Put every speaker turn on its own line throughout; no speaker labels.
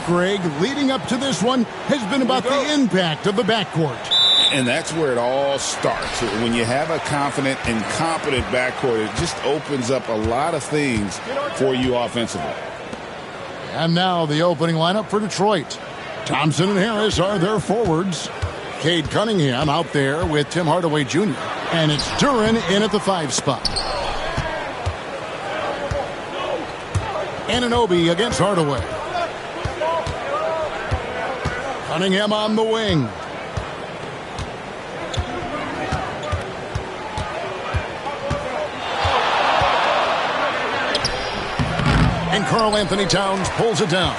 Greg, leading up to this one has been about the impact of the backcourt.
And that's where it all starts. When you have a confident and competent backcourt, it just opens up a lot of things for you offensively.
And now the opening lineup for Detroit. Thompson and Harris are their forwards. Cade Cunningham out there with Tim Hardaway Jr. And it's Duren in at the 5 spot. Anunoby against Hardaway. Cunningham on the wing. And Karl Anthony Towns pulls it down.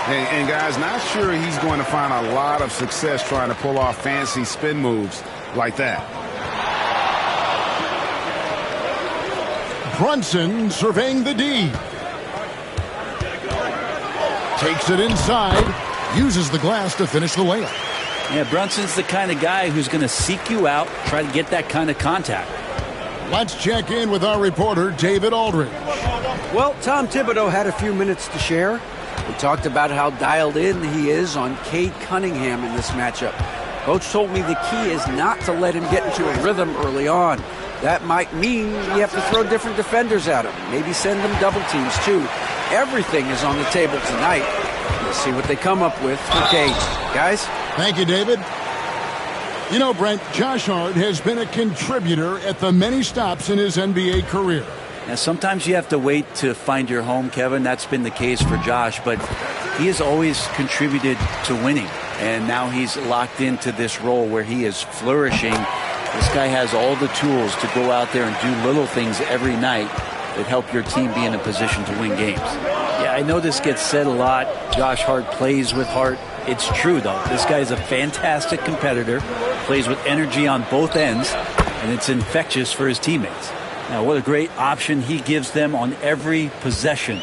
And guys, not sure he's going to find a lot of success trying to pull off fancy spin moves like that.
Brunson surveying the D. Takes it inside. Uses the glass to finish the layup.
Yeah, Brunson's the kind of guy who's going to seek you out, try to get that kind of contact.
Let's check in with our reporter, David Aldridge.
Well, Tom Thibodeau had a few minutes to share. We talked about how dialed in he is on Cade Cunningham in this matchup. Coach told me the key is not to let him get into a rhythm early on. That might mean you have to throw different defenders at him. Maybe send them double teams, too. Everything is on the table tonight. Let's see what they come up with for Cade. Guys?
Thank you, David. You know, Brent, Josh Hart has been a contributor at the many stops in his NBA career.
Now, sometimes you have to wait to find your home, Kevin. That's been the case for Josh, but he has always contributed to winning. And now he's locked into this role where he is flourishing. This guy has all the tools to go out there and do little things every night that help your team be in a position to win games. Yeah, I know this gets said a lot. Josh Hart plays with heart. It's true, though. This guy's a fantastic competitor, plays with energy on both ends, and it's infectious for his teammates. Now, what a great option he gives them on every possession.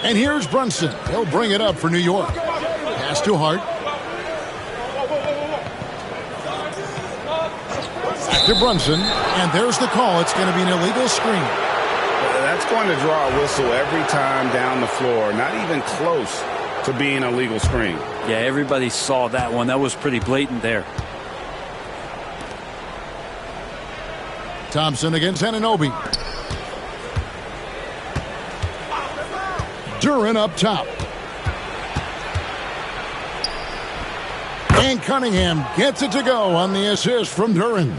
And here's Brunson. He'll bring it up for New York. Pass to Hart. Back to Brunson. And there's the call. It's going to be an illegal screen.
That's going to draw a whistle every time down the floor. Not even close to being a legal screen.
Yeah, everybody saw that one. That was pretty blatant there.
Thompson against Anunoby. Duren up top. And Cunningham gets it to go on the assist from Duren.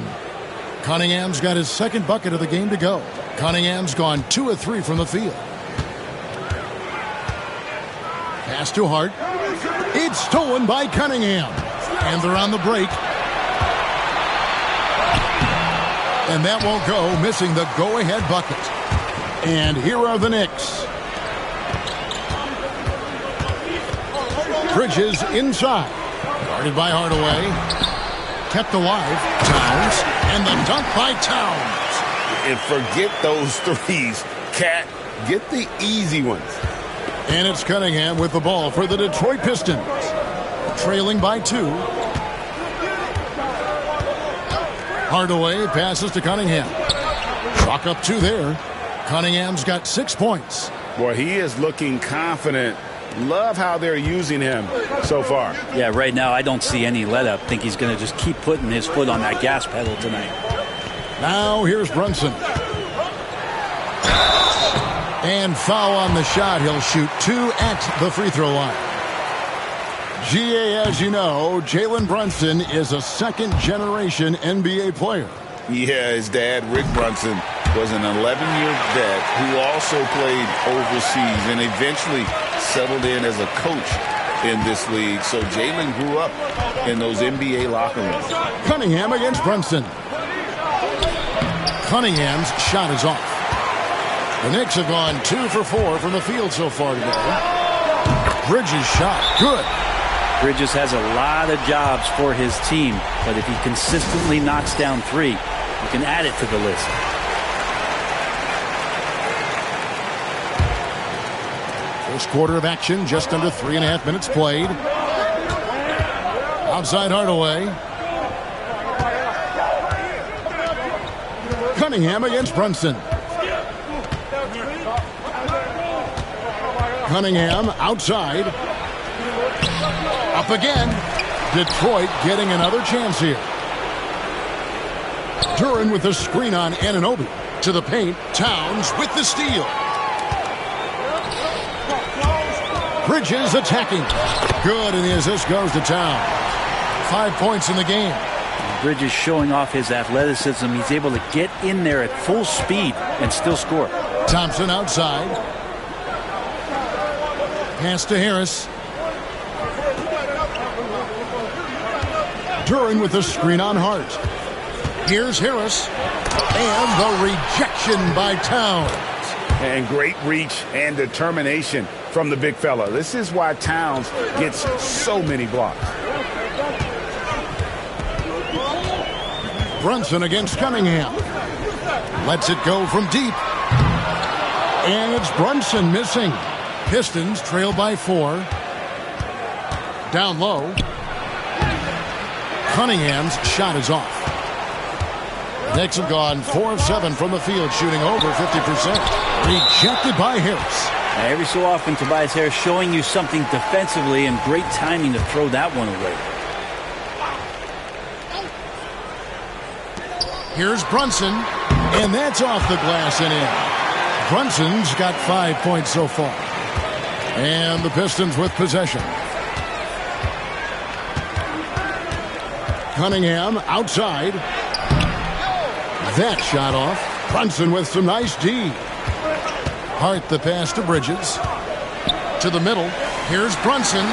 Cunningham's got his second bucket of the game to go. Cunningham's gone 2 of 3 from the field. Pass to Hart. It's stolen by Cunningham. And they're on the break. And that won't go, missing the go-ahead bucket. And here are the Knicks. Bridges inside. Guarded by Hardaway. Kept alive. Towns. And the dunk by Towns.
And forget those threes. Cat, get the easy ones.
And it's Cunningham with the ball for the Detroit Pistons. Trailing by 2. Hardaway passes to Cunningham. Chalk up 2 there. Cunningham's got 6 points.
Boy, he is looking confident. Love how they're using him so far.
Yeah, right now I don't see any let up. Think he's going to just keep putting his foot on that gas pedal tonight.
Now here's Brunson. And foul on the shot. He'll shoot 2 at the free throw line. GA, as you know, Jalen Brunson is a second-generation NBA player.
Yeah, his dad, Rick Brunson, was an 11-year vet who also played overseas and eventually settled in as a coach in this league. So Jalen grew up in those NBA locker rooms.
Cunningham against Brunson. Cunningham's shot is off. The Knicks have gone 2 for 4 from the field so far today. Bridges shot. Good.
Bridges has a lot of jobs for his team, but if he consistently knocks down 3, you can add it to the list.
First quarter of action, just under 3.5 minutes played. Outside Hardaway. Cunningham against Brunson. Cunningham outside. Up again. Detroit getting another chance here. Duran with the screen on Anunoby. To the paint. Towns with the steal. Bridges attacking. Good, and the assist goes to Towns. 5 points in the game.
Bridges showing off his athleticism. He's able to get in there at full speed and still score.
Thompson outside. Pass to Harris. Duran with the screen on Hart. Here's Harris. And the rejection by Towns.
And great reach and determination from the big fella. This is why Towns gets so many blocks.
Brunson against Cunningham. Lets it go from deep. And it's Brunson missing. Pistons trail by 4. Down low. Cunningham's shot is off. Knicks have gone 4 of 7 from the field, shooting over 50%. Rejected by Harris.
Now, every so often, Tobias Harris showing you something defensively, and great timing to throw that one away.
Here's Brunson, and that's off the glass and in. Brunson's got 5 points so far. And the Pistons with possession. Cunningham outside. That shot off. Brunson with some nice D. Hart the pass to Bridges. To the middle. Here's Brunson.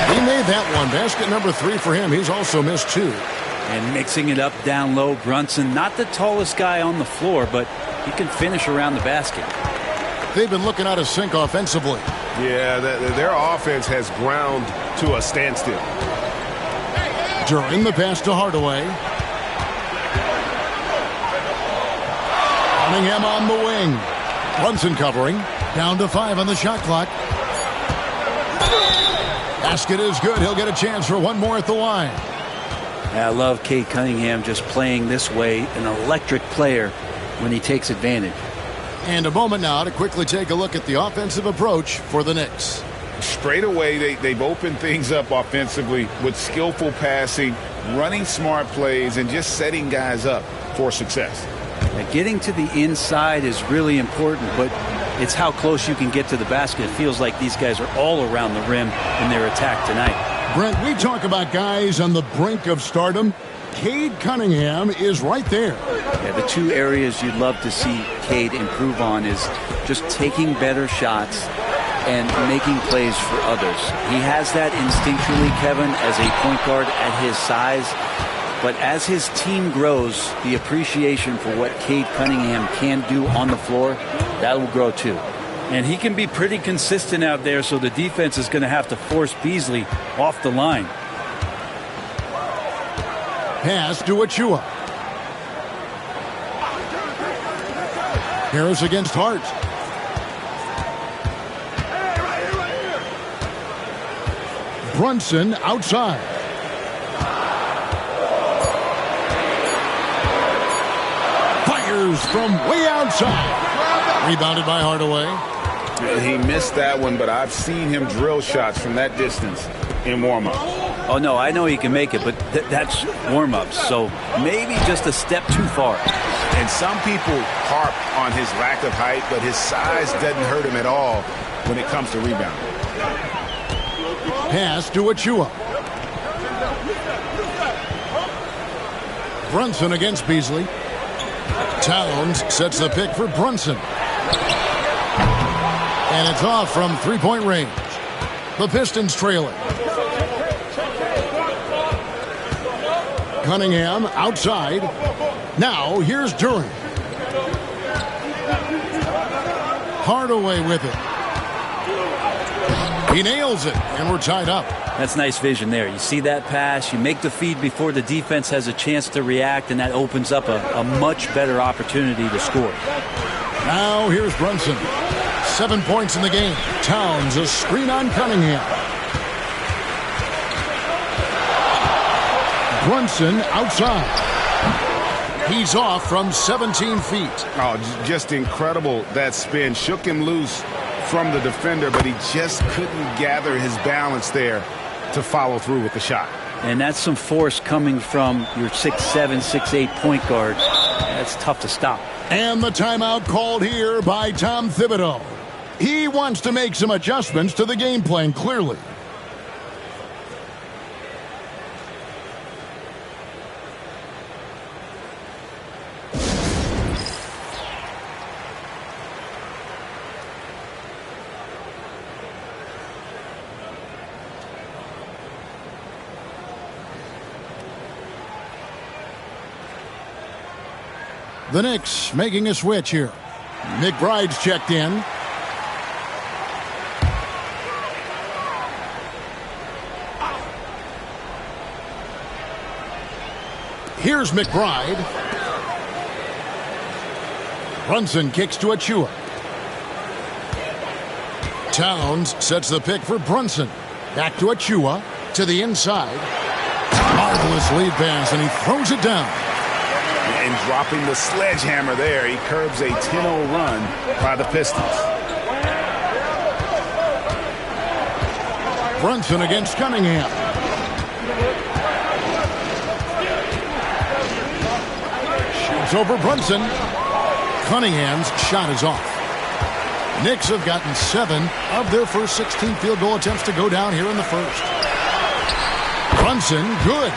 He made that one. Basket number 3 for him. He's also missed 2.
And mixing it up down low, Brunson, not the tallest guy on the floor, but he can finish around the basket.
They've been looking out of sync offensively.
Yeah, their offense has ground to a standstill.
During the pass to Hardaway. Cunningham on the wing. Brunson covering. Down to 5 on the shot clock. Basket is good. He'll get a chance for one more at the line.
I love Cade Cunningham just playing this way, an electric player when he takes advantage.
And a moment now to quickly take a look at the offensive approach for the Knicks.
Straight away, they've opened things up offensively with skillful passing, running smart plays, and just setting guys up for success.
Now, getting to the inside is really important, but it's how close you can get to the basket. It feels like these guys are all around the rim in their attack tonight.
Brent, we talk about guys on the brink of stardom. Cade Cunningham is right there.
Yeah, the 2 areas you'd love to see Cade improve on is just taking better shots and making plays for others. He has that instinctually, Kevin, as a point guard at his size. But as his team grows, the appreciation for what Cade Cunningham can do on the floor, that will grow too. And he can be pretty consistent out there, so the defense is going to have to force Beasley off the line.
Pass to Achua. Harris against Hart. Brunson outside. Fires from way outside. Rebounded by Hardaway.
He missed that one, but I've seen him drill shots from that distance in warm-up.
Oh, no, I know he can make it, but that's warm-ups, so maybe just a step too far.
And some people harp on his lack of height, but his size doesn't hurt him at all when it comes to rebounding.
Pass to Achua. Brunson against Beasley. Towns sets the pick for Brunson. And it's off from three-point range. The Pistons trailing. Cunningham outside. Now here's Duran. Hardaway with it. He nails it, and we're tied up.
That's nice vision there. You see that pass, you make the feed before the defense has a chance to react, and that opens up a much better opportunity to score.
Now here's Brunson. 7 points in the game. Towns a screen on Cunningham. Brunson outside. He's off from 17 feet.
Oh, just incredible. That spin shook him loose
from the defender, but he just couldn't gather his balance there to follow through with the shot.
And that's some force coming from your 6'7", 6'8" point guard. That's tough to stop.
And the timeout called here by Tom Thibodeau. He wants to make some adjustments to the game plan, clearly. The Knicks making a switch here. McBride's checked in. Here's McBride. Brunson kicks to Achua. Towns sets the pick for Brunson. Back to Achua. To the inside. Marvelous lead pass, and he throws it down.
And dropping the sledgehammer there, he curbs a 10-0 run by the Pistons.
Brunson against Cunningham. Shoots over Brunson. Cunningham's shot is off. Knicks have gotten 7 of their first 16 field goal attempts to go down here in the first. Brunson, good.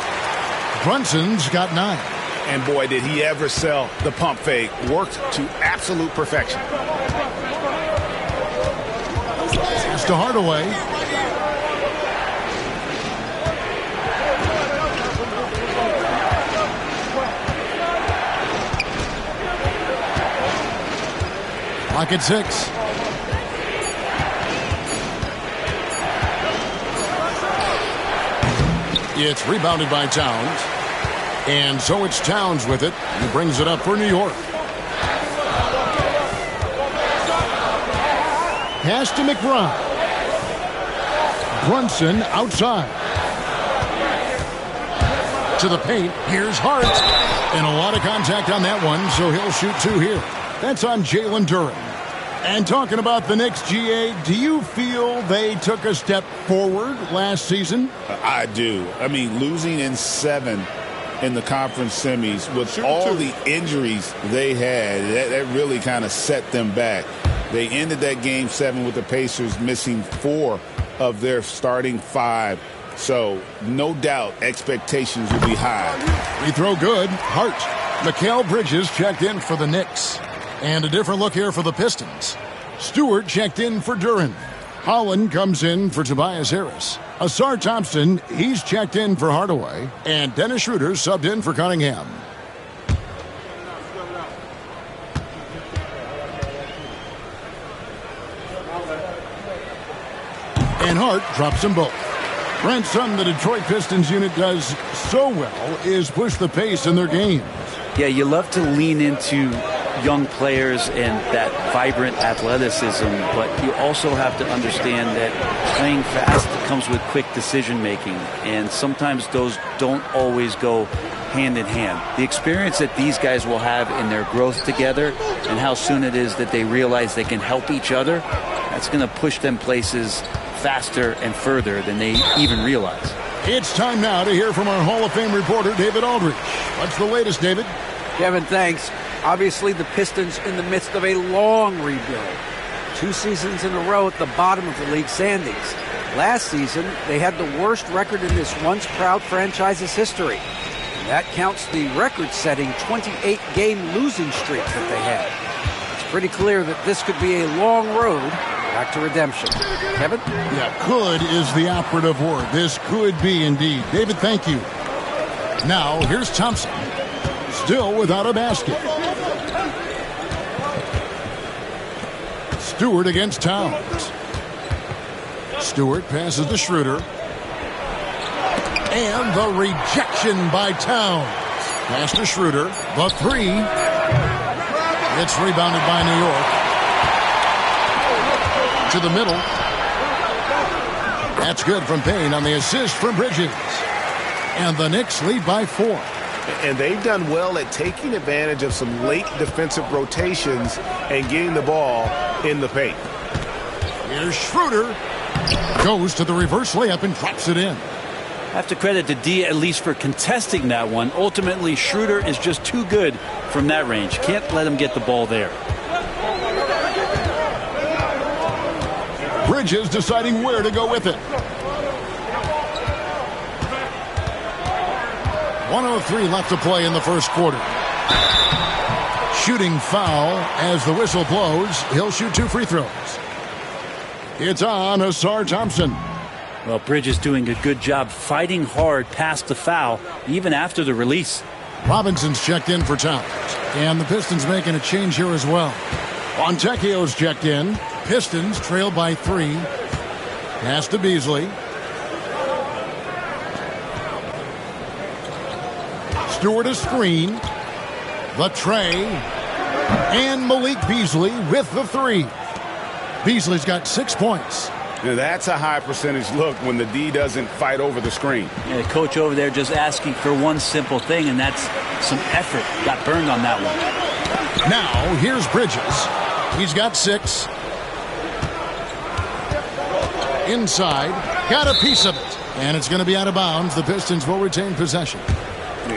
Brunson's got 9.
And boy, did he ever sell the pump fake. Worked to absolute perfection.
Pass to Hardaway. Clock at 6. It's rebounded by Towns. And so it's Towns with it. He brings it up for New York. Pass to McBride. Brunson outside. To the paint. Here's Hart. And a lot of contact on that one, so he'll shoot 2 here. That's on Jalen Duren. And talking about the Knicks, GA, do you feel they took a step forward last season?
I do. I mean, losing in 7 in the conference semis with all the injuries they had, that really kind of set them back. They ended that game 7 with the Pacers missing 4 of their starting 5. So no doubt expectations will be high.
Free throw good. Hart. Mikal Bridges checked in for the Knicks. And a different look here for the Pistons. Stewart checked in for Duren. Holland comes in for Tobias Harris. Asar Thompson, he's checked in for Hardaway. And Dennis Schroeder subbed in for Cunningham. And Hart drops them both. Brent, something the Detroit Pistons unit does so well is push the pace in their games.
Yeah, you love to lean into young players and that vibrant athleticism, but you also have to understand that playing fast comes with quick decision making, and sometimes those don't always go hand in hand. The experience that these guys will have in their growth together and how soon it is that they realize they can help each other, that's going to push them places faster and further than they even realize.
It's time now to hear from our Hall of Fame reporter, David Aldridge. What's the latest, David?
Kevin, thanks. Obviously, the Pistons in the midst of a long rebuild. 2 seasons in a row at the bottom of the league standings. Last season, they had the worst record in this once-proud franchise's history. And that counts the record-setting 28-game losing streak that they had. It's pretty clear that this could be a long road back to redemption. Kevin?
Yeah, could is the operative word. This could be indeed. David, thank you. Now, here's Thompson. Still without a basket. Stewart against Towns. Stewart passes to Schroeder. And the rejection by Towns. Pass to Schroeder. The 3. It's rebounded by New York. To the middle. That's good from Payne on the assist from Bridges. And the Knicks lead by 4.
And they've done well at taking advantage of some late defensive rotations and getting the ball in the paint.
Here's Schroeder. Goes to the reverse layup and drops it in.
I have to credit the D at least for contesting that one. Ultimately, Schroeder is just too good from that range. Can't let him get the ball there.
Bridges deciding where to go with it. 1:03 left to play in the first quarter. Shooting foul as the whistle blows. He'll shoot 2 free throws. It's on Asar Thompson.
Well, Bridges doing a good job fighting hard past the foul, even after the release.
Robinson's checked in for Towns. And the Pistons making a change here as well. Fontecchio's checked in. Pistons trail by 3. Pass to Beasley. Stewart a screen. The tray. And Malik Beasley with the 3. Beasley's got 6 points.
Now that's a high percentage look when the D doesn't fight over the screen.
Yeah, the coach over there just asking for one simple thing, and that's some effort. Got burned on that one.
Now, here's Bridges. He's got 6. Inside. Got a piece of it. And it's going to be out of bounds. The Pistons will retain possession.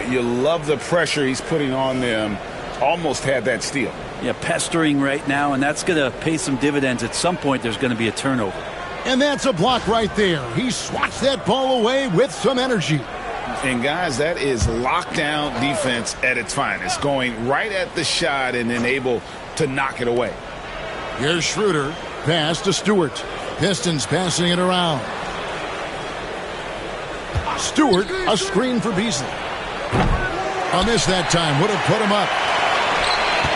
You love the pressure he's putting on them. Almost had that steal.
Yeah, pestering right now, and that's going to pay some dividends. At some point, there's going to be a turnover.
And that's a block right there. He swats that ball away with some energy.
And, guys, that is lockdown defense at its finest. Going right at the shot and then able to knock it away.
Here's Schroeder. Pass to Stewart. Pistons passing it around. Stewart, a screen for Beasley. A miss that time. Would have put him up.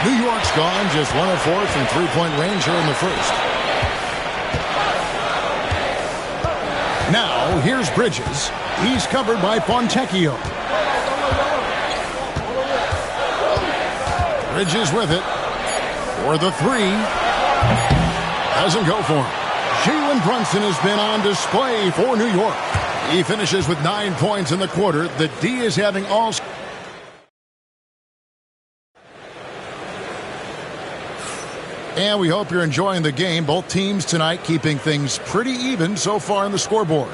New York's gone just 1 of 4 from three-point range here in the first. Now, here's Bridges. He's covered by Fontecchio. Bridges with it. For the 3. Doesn't go for him. Jalen Brunson has been on display for New York. He finishes with 9 points in the quarter. The D is having all... And we hope you're enjoying the game. Both teams tonight keeping things pretty even so far on the scoreboard.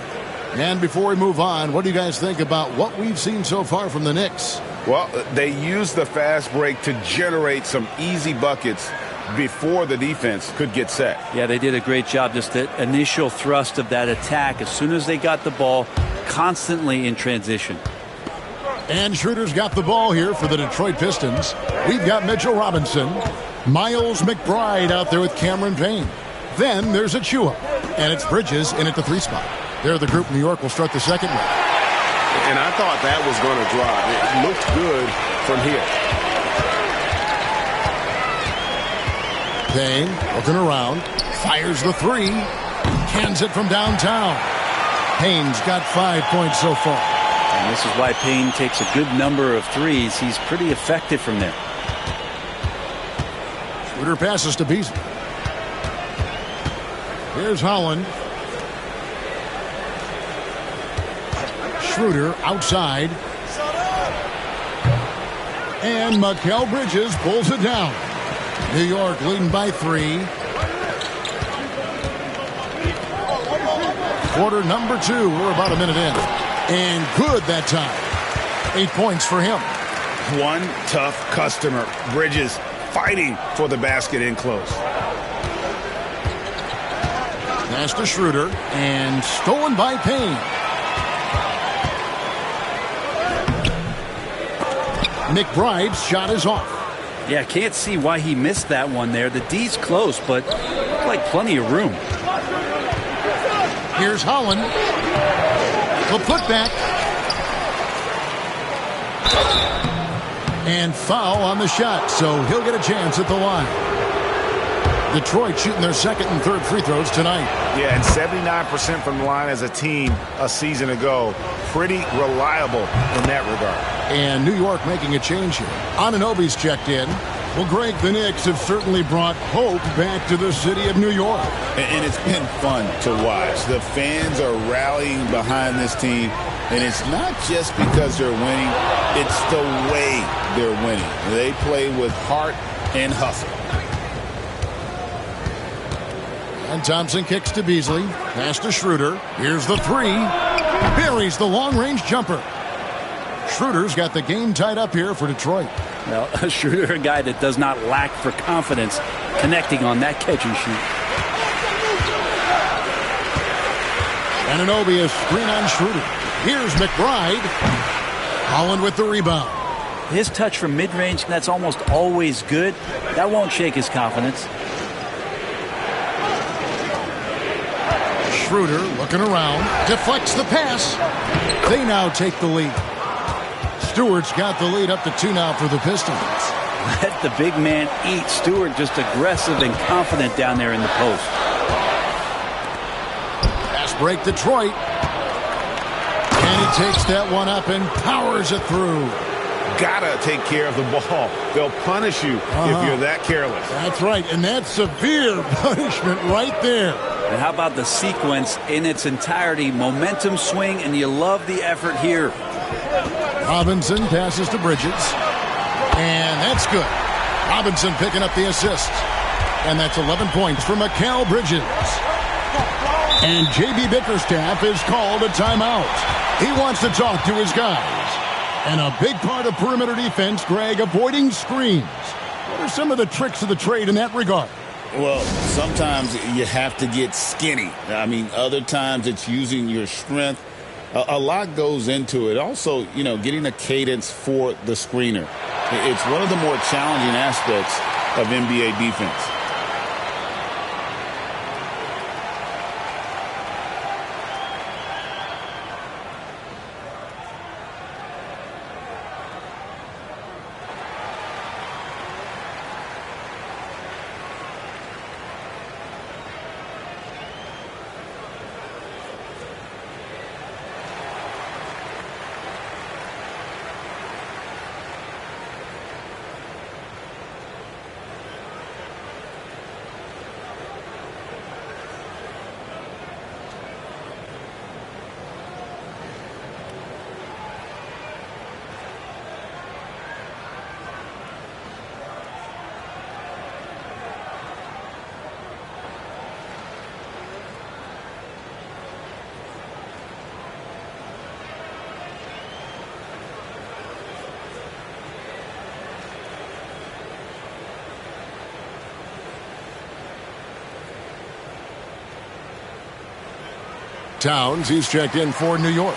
And before we move on, what do you guys think about what we've seen so far from the Knicks?
Well, they used the fast break to generate some easy buckets before the defense could get set.
Yeah, they did a great job. Just the initial thrust of that attack, as soon as they got the ball, constantly in transition.
And Schroeder's got the ball here for the Detroit Pistons. We've got Mitchell Robinson. Miles McBride out there with Cameron Payne. Then there's Achua. And it's Bridges in at the 3 spot. They're the group New York will start the second one.
And I thought that was going to drop. It looked good from here.
Payne looking around. Fires the 3. Cans it from downtown. Payne's got 5 points so far.
And this is why Payne takes a good number of threes. He's pretty effective from there.
Schroeder passes to Beasley. Here's Holland. Schroeder outside. And Mikal Bridges pulls it down. New York leading by 3. Quarter number 2. We're about a minute in. And good that time. 8 points for him.
One tough customer. Bridges fighting for the basket in close.
Pass to Schroeder. And stolen by Payne. McBride's shot is off.
Yeah, can't see why he missed that one there. The D's close, but looked like plenty of room.
Here's Holland. The putback. And foul on the shot, so he'll get a chance at the line. Detroit shooting their second and third free throws tonight.
Yeah, and 79% from the line as a team a season ago. Pretty reliable in that regard.
And New York making a change here. Anunoby's checked in. Well, Greg, the Knicks have certainly brought hope back to the city of New York.
And it's been fun to watch. The fans are rallying behind this team. And it's not just because they're winning. It's the way they're winning. They play with heart and hustle.
And Thompson kicks to Beasley. Pass to Schroeder. Here's the three. Buries the long-range jumper. Schroeder's got the game tied up here for Detroit.
Well, Schroeder, a guy that does not lack for confidence connecting on that catch and shoot.
Anunoby, a screen on Schroeder. Here's McBride. Holland with the rebound.
His touch from mid-range, that's almost always good. That won't shake his confidence.
Schroeder looking around. Deflects the pass. They now take the lead. Stewart's got the lead up to 2 now for the Pistons.
Let the big man eat. Stewart just aggressive and confident down there in the post.
Pass break Detroit. And he takes that one up and powers it through.
Gotta take care of the ball. They'll punish you if you're that careless.
That's right, and that's severe punishment right there.
And how about the sequence in its entirety? Momentum swing, and you love the effort here.
Robinson passes to Bridges. And that's good. Robinson picking up the assist. And that's 11 points for Mikal Bridges. And J.B. Bickerstaff is called a timeout. He wants to talk to his guys. And a big part of perimeter defense, Greg, avoiding screens. What are some of the tricks of the trade in that regard?
Well, sometimes you have to get skinny. I mean, other times it's using your strength. A lot goes into it. Also, you know, getting a cadence for the screener. It's one of the more challenging aspects of NBA defense.
Towns, he's checked in for New York.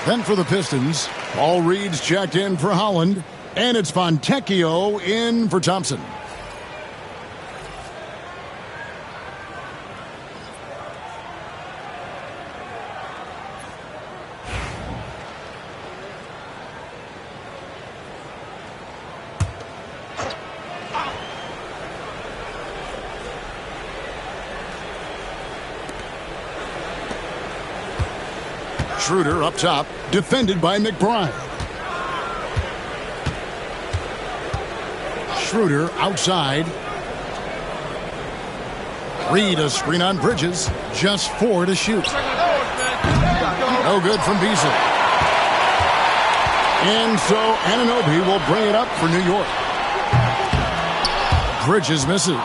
Then for the Pistons, Paul Reed's checked in for Holland. And it's Fontecchio in for Thompson. Schroeder up top, defended by McBride. Schroeder outside. Reed a screen on Bridges. Just 4 to shoot. No good from Beasley. And so Anunoby will bring it up for New York. Bridges misses.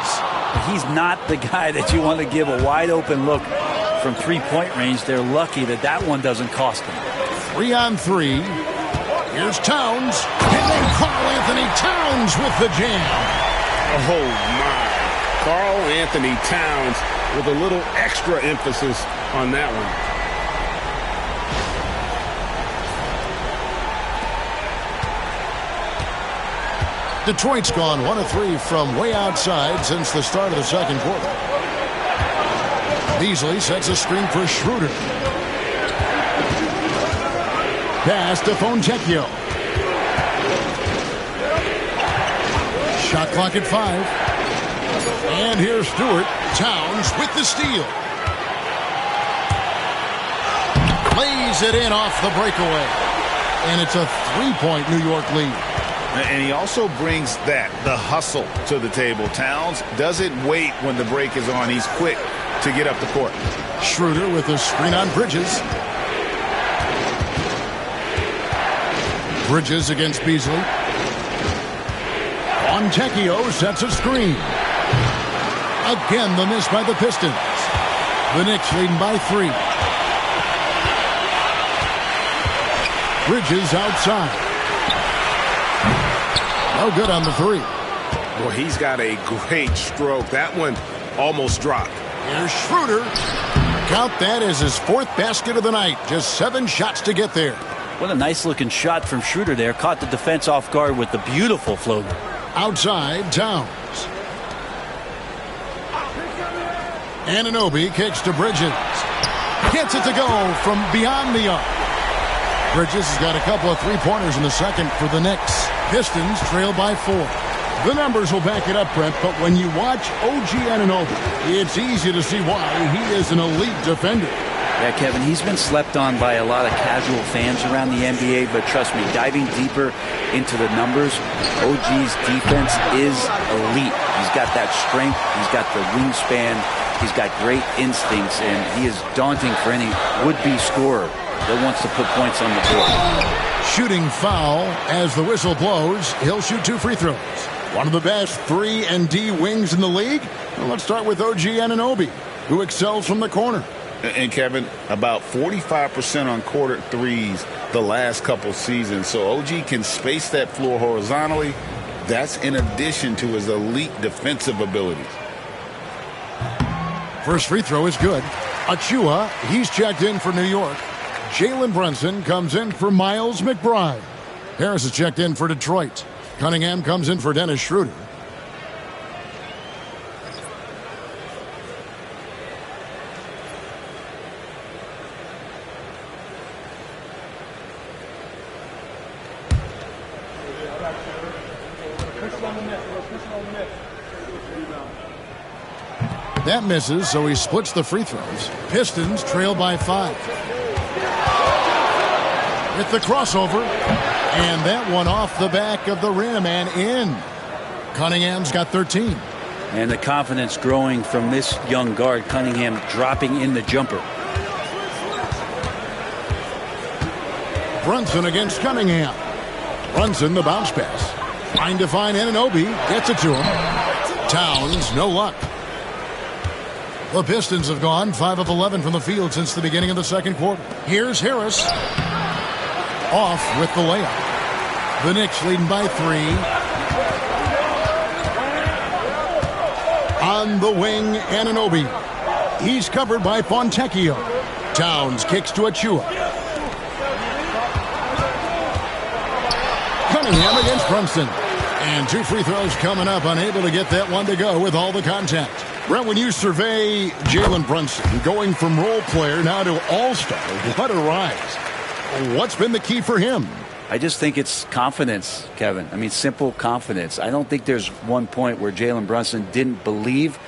He's not the guy that you want to give a wide open look from 3-point range. They're lucky that that one doesn't cost them.
3 on 3. Here's Towns. And then Karl Anthony Towns with the jam.
Oh, my. Karl Anthony Towns with a little extra emphasis on that one.
Detroit's gone 1 of 3 from way outside since the start of the second quarter. Beasley sets a screen for Schroeder. Pass to Fontecchio. Shot clock at 5. And here's Stewart. Towns with the steal. Lays it in off the breakaway. And it's a 3-point New York lead.
And he also brings the hustle to the table. Towns doesn't wait when the break is on. He's quick to get up the court.
Schroeder with a screen on Bridges. Bridges against Beasley. Fontecchio sets a screen. Again, the miss by the Pistons. The Knicks leading by 3. Bridges outside. No good on the 3.
Well, he's got a great stroke. That one almost dropped.
Here's Schroeder. Count that as his 4th basket of the night. Just 7 shots to get there.
What a nice looking shot from Schroeder there. Caught the defense off guard with the beautiful floater.
Outside, Towns. Anunoby kicks to Bridges. Gets it to go from beyond the arc. Bridges has got a couple of 3-pointers in the second for the Knicks. Pistons trail by 4. The numbers will back it up, Brent, but when you watch OG Anunoby, it's easy to see why he is an elite defender.
Yeah, Kevin, he's been slept on by a lot of casual fans around the NBA, but trust me, diving deeper into the numbers, OG's defense is elite. He's got that strength, he's got the wingspan, he's got great instincts, and he is daunting for any would-be scorer that wants to put points on the board.
Shooting foul as the whistle blows. He'll shoot 2 free throws. One of the best 3-and-D wings in the league. Well, let's start with OG Anunoby, who excels from the corner.
And Kevin, about 45% on quarter threes the last couple seasons. So OG can space that floor horizontally. That's in addition to his elite defensive abilities.
First free throw is good. Achua, he's checked in for New York. Jalen Brunson comes in for Miles McBride. Harris is checked in for Detroit. Cunningham comes in for Dennis Schroeder. That misses, so he splits the free throws. Pistons trail by 5. With the crossover, and that one off the back of the rim and in. Cunningham's got 13.
And the confidence growing from this young guard, Cunningham, dropping in the jumper.
Brunson against Cunningham. Brunson, the bounce pass. Trying to find Anunoby. Gets it to him. Towns, no luck. The Pistons have gone 5 of 11 from the field since the beginning of the second quarter. Here's Harris. Off with the layup. The Knicks leading by 3. On the wing, Anunoby. He's covered by Fontecchio. Towns kicks to Achua. Cunningham against Brunson. And 2 free throws coming up, unable to get that one to go with all the contact. Brent, when you survey Jalen Brunson, going from role player now to all-star, what a rise. What's been the key for him?
I just think it's confidence, Kevin. I mean, simple confidence. I don't think there's one point where Jalen Brunson didn't believe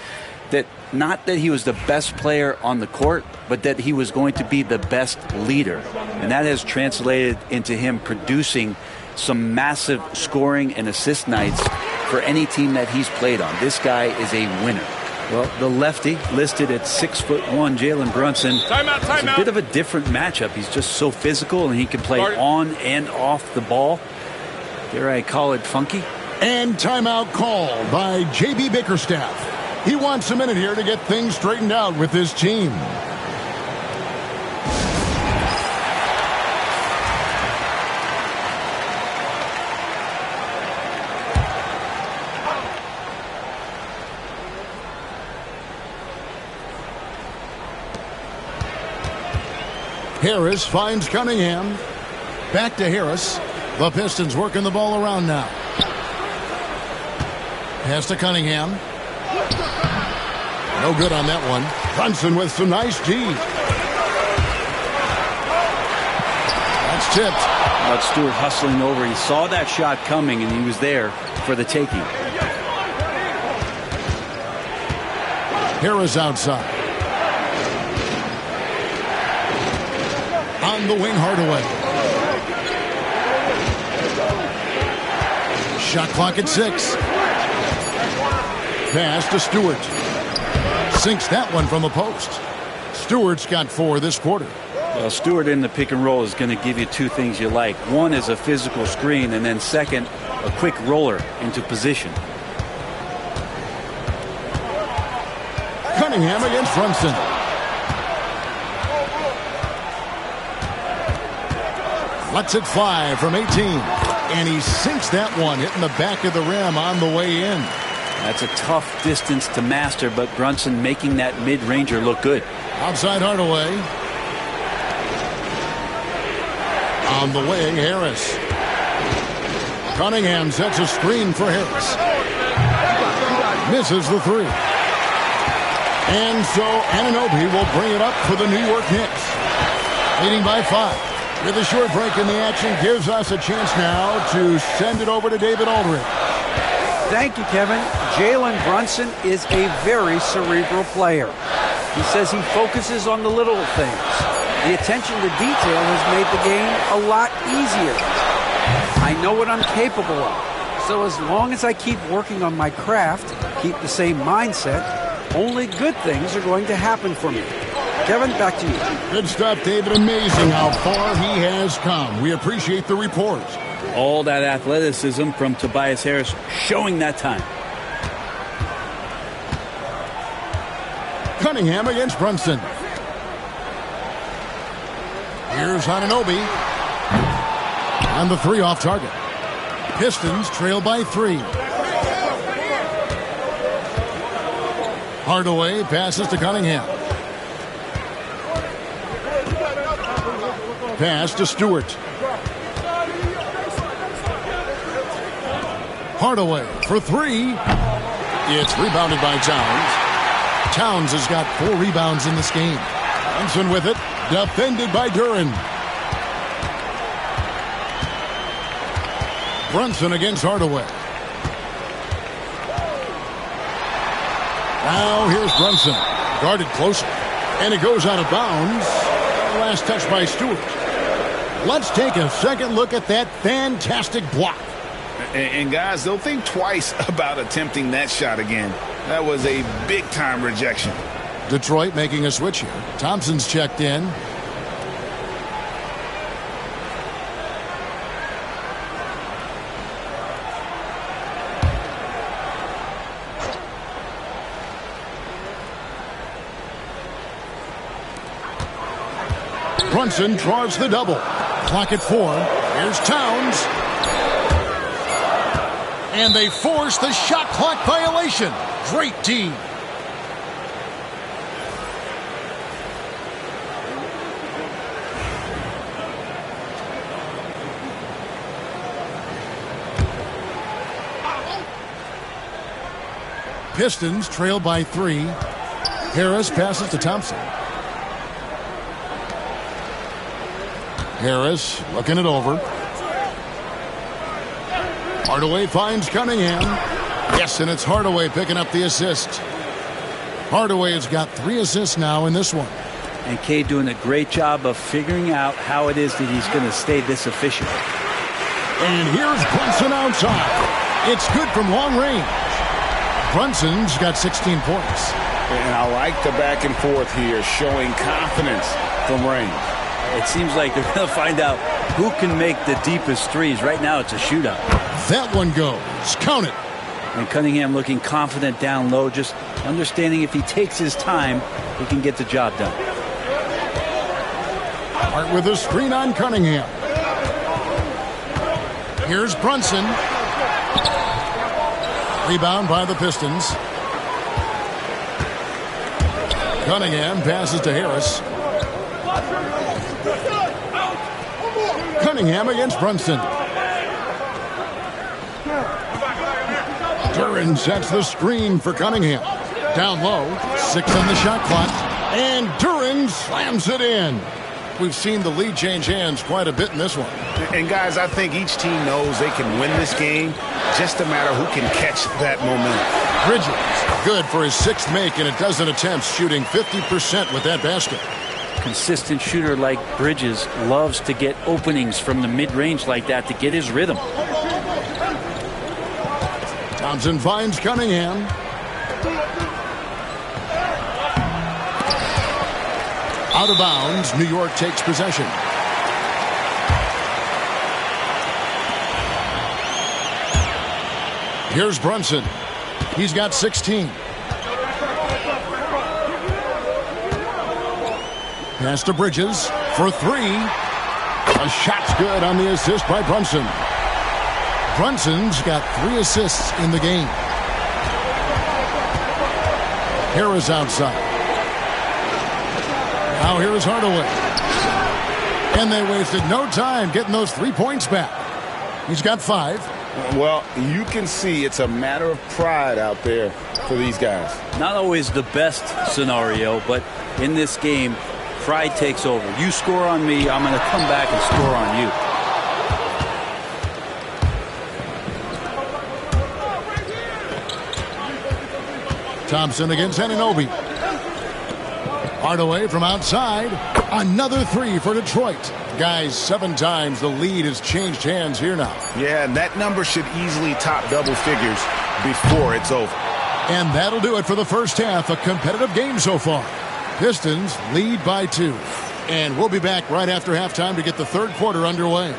that, not that he was the best player on the court, but that he was going to be the best leader. And that has translated into him producing some massive scoring and assist nights for any team that he's played on. This guy is a winner. Well, the lefty listed at 6'1", Jalen Brunson.
Timeout.
It's a bit of a different matchup. He's just so physical, and he can play on and off the ball. Dare I call it funky?
And timeout called by J.B. Bickerstaff. He wants a minute here to get things straightened out with his team. Harris finds Cunningham. Back to Harris. The Pistons working the ball around now. Pass to Cunningham. No good on that one. Brunson with some nice D. That's tipped.
Rod Stewart hustling over. He saw that shot coming, and he was there for the taking.
Harris outside. On the wing, Hardaway. Shot clock at 6. Pass to Stewart. Sinks that one from the post. Stewart's got 4 this quarter.
Well, Stewart in the pick and roll is going to give you 2 things you like. One is a physical screen, and then second, a quick roller into position.
Cunningham against Brunson. Lets it fly from 18. And he sinks that one, hitting the back of the rim on the way in.
That's a tough distance to master, but Brunson making that mid-ranger look good.
Outside Hardaway. On the way, Harris. Cunningham sets a screen for Harris. Misses the three. And so Anunoby will bring it up for the New York Knicks. Leading by 5. With a short break in the action, gives us a chance now to send it over to David Aldridge.
Thank you, Kevin. Jalen Brunson is a very cerebral player. He says he focuses on the little things. The attention to detail has made the game a lot easier. I know what I'm capable of. So as long as I keep working on my craft, keep the same mindset, only good things are going to happen for me. Kevin, back to you.
Good stuff, David. Amazing how far he has come. We appreciate the report.
All that athleticism from Tobias Harris showing that time.
Cunningham against Brunson. Here's Anunoby. And the three off target. Pistons trail by 3. Hardaway passes to Cunningham. Pass to Stewart. Hardaway for 3. It's rebounded by Towns. Towns has got 4 rebounds in this game. Brunson with it. Defended by Duren. Brunson against Hardaway. Now here's Brunson. Guarded closer. And it goes out of bounds. Last touch by Stewart. Let's take a second look at that fantastic block.
And guys, they'll think twice about attempting that shot again. That was a big-time rejection.
Detroit making a switch here. Thompson's checked in. Brunson draws the double. Clock at 4. Here's Towns. And they force the shot clock violation. Great team. Pistons trail by 3. Harris passes to Thompson. Harris looking it over. Hardaway finds Cunningham. Yes, and it's Hardaway picking up the assist. Hardaway has got 3 assists now in this one.
And Cade doing a great job of figuring out how it is that he's going to stay this efficient.
And here's Brunson outside. It's good from long range. Brunson's got 16 points.
And I like the back and forth here, showing confidence from range.
It seems like they're going to find out who can make the deepest threes. Right now, it's a shootout.
That one goes. Count it.
And Cunningham looking confident down low, just understanding if he takes his time, he can get the job done.
Hart with a screen on Cunningham. Here's Brunson. Rebound by the Pistons. Cunningham passes to Harris. Cunningham against Brunson. Duren sets the screen for Cunningham. Down low, 6 on the shot clock, and Duren slams it in. We've seen the lead change hands quite a bit in this one.
And guys, I think each team knows they can win this game. Just a matter who can catch that momentum.
Bridges, good for his 6th make in a dozen attempts, shooting 50% with that basket.
Consistent shooter like Bridges loves to get openings from the mid-range like that to get his rhythm.
Thompson finds Cunningham. Out of bounds, New York takes possession. Here's Brunson. He's got 16. Pass to Bridges for 3. A shot's good on the assist by Brunson. Brunson's got 3 assists in the game. Harris outside. Now here is Hardaway. And they wasted no time getting those 3 points back. He's got 5.
Well, you can see it's a matter of pride out there for these guys.
Not always the best scenario, but in this game, pride takes over. You score on me, I'm going to come back and score on you.
Thompson against Anunoby. Hardaway from outside. Another 3 for Detroit. Guys, 7 times the lead has changed hands here now.
Yeah, and that number should easily top double figures before it's over.
And that'll do it for the first half. A competitive game so far. Pistons lead by 2. And we'll be back right after halftime to get the third quarter underway.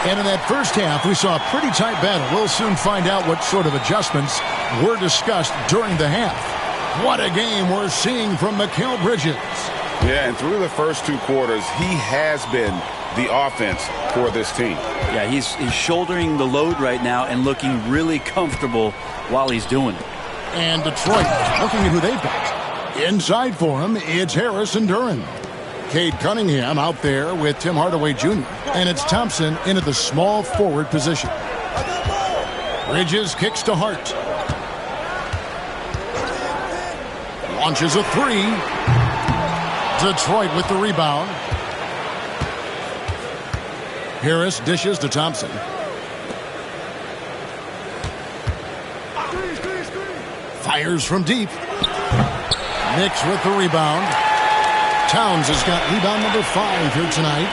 And in that first half, we saw a pretty tight battle. We'll soon find out what sort of adjustments were discussed during the half. What a game we're seeing from Mikal Bridges.
Yeah, and through the first 2 quarters, he has been the offense for this team.
Yeah, he's shouldering the load right now and looking really comfortable while he's doing it.
And Detroit, looking at who they've got. Inside for him, it's Harris and Duren. Cade Cunningham out there with Tim Hardaway Jr. And it's Thompson into the small forward position. Bridges kicks to Hart. Launches a 3. Detroit with the rebound. Harris dishes to Thompson. Fires from deep. Knicks with the rebound. Towns has got rebound number 5 here tonight.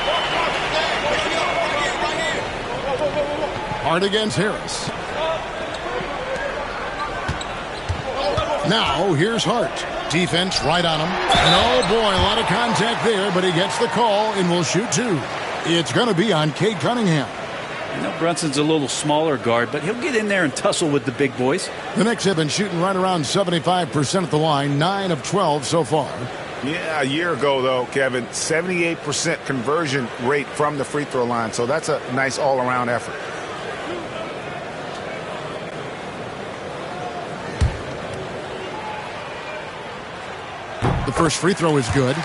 Hart against Harris. Now here's Hart. Defense right on him. And oh boy, a lot of contact there, but he gets the call and will shoot 2. It's going to be on Cade Cunningham.
You know, Brunson's a little smaller guard, but he'll get in there and tussle with the big boys.
The Knicks have been shooting right around 75% at the line, 9 of 12 so far.
Yeah, a year ago, though, Kevin, 78% conversion rate from the free throw line. So that's a nice all-around effort.
The first free throw is good.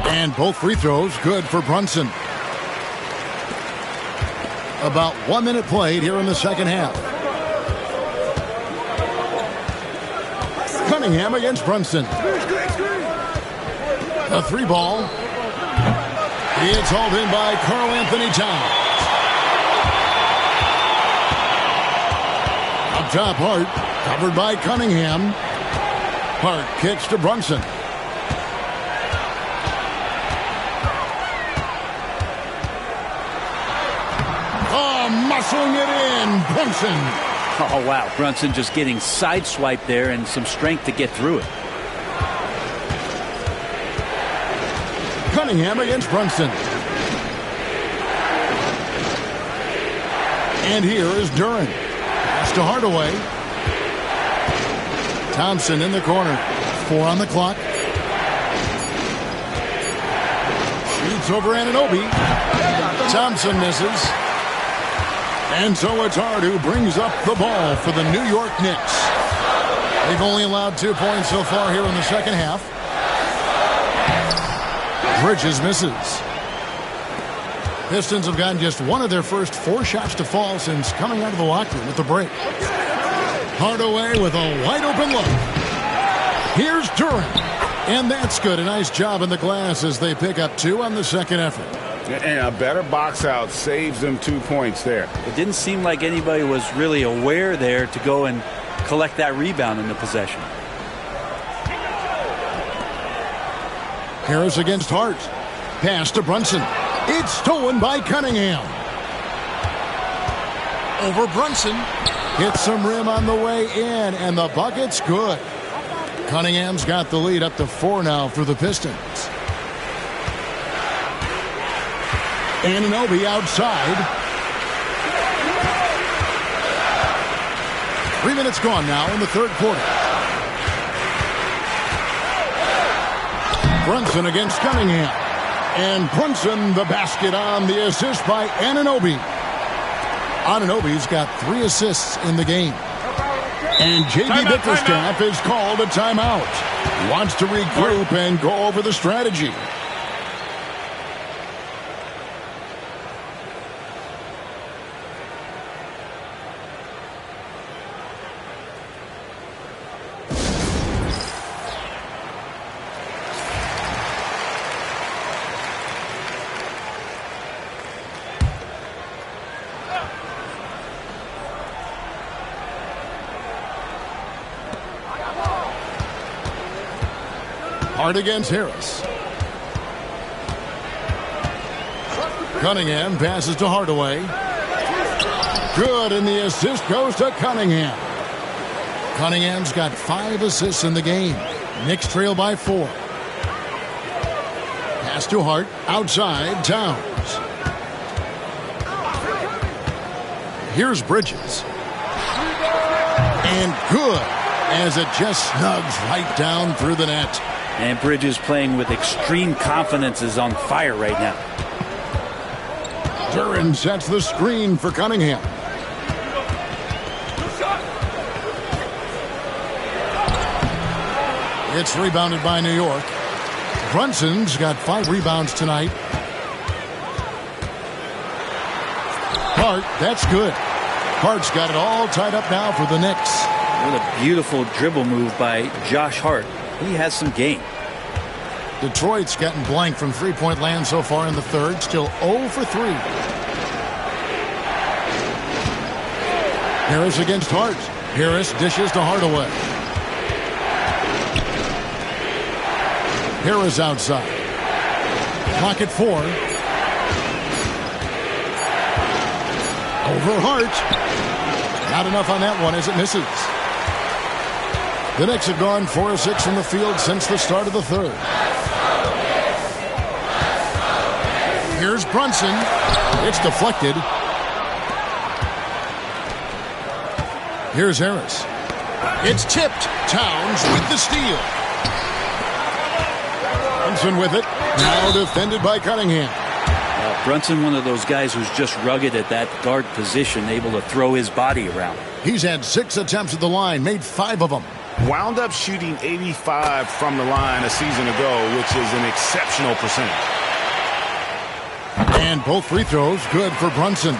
And both free throws good for Brunson. About 1 minute played here in the second half. Cunningham against Brunson. The 3 ball. It's hauled in by Karl Anthony Towns. Up top, Hart. Covered by Cunningham. Hart kicks to Brunson. Oh, muscling it in. Brunson.
Oh, wow. Brunson just getting sideswiped there and some strength to get through it.
Cunningham against Brunson. And here is Duren. Pass to Hardaway. Thompson in the corner. 4 on the clock. Shoots over Anunoby. Thompson misses. And so it's Hart who brings up the ball for the New York Knicks. They've only allowed 2 points so far here in the second half. Bridges misses. Pistons have gotten just one of their first 4 shots to fall since coming out of the locker room at the break. Hardaway with a wide open look. Here's Duren. And that's good. A nice job in the glass as they pick up 2 on the second effort.
And a better box out saves them 2 points there.
It didn't seem like anybody was really aware there to go and collect that rebound in the possession.
Harris against Hart. Pass to Brunson. It's stolen by Cunningham. Over Brunson. Hits some rim on the way in, and the bucket's good. Cunningham's got the lead up to 4 now for the Pistons. Anunoby outside. 3 minutes gone now in the third quarter. Brunson against Cunningham. And Brunson the basket on the assist by Anunoby. Anunoby's got 3 assists in the game. And J.B. Bickerstaff has called a timeout. He wants to regroup and go over the strategy. Hart against Harris. Cunningham passes to Hardaway. Good, and the assist goes to Cunningham. Cunningham's got 5 assists in the game. Knicks trail by 4. Pass to Hart. Outside, Towns. Here's Bridges. And good, as it just snugs right down through the net.
And Bridges playing with extreme confidence is on fire right now.
Duran sets the screen for Cunningham. It's rebounded by New York. Brunson's got 5 rebounds tonight. Hart, that's good. Hart's got it all tied up now for the Knicks.
What a beautiful dribble move by Josh Hart. He has some game.
Detroit's gotten blank from three-point land so far in the third. Still 0 for 3. Harris against Hart. Harris dishes to Hardaway. Harris outside. Clock at 4. Over Hart. Not enough on that one as it misses. The Knicks have gone 4 of 6 from the field since the start of the third. Here's Brunson. It's deflected. Here's Harris. It's tipped. Towns with the steal. Brunson with it. Now defended by Cunningham.
Brunson, one of those guys who's just rugged at that guard position, able to throw his body around.
He's had 6 attempts at the line, made 5 of them.
Wound up shooting 85 from the line a season ago, which is an exceptional percentage.
And both free throws good for Brunson.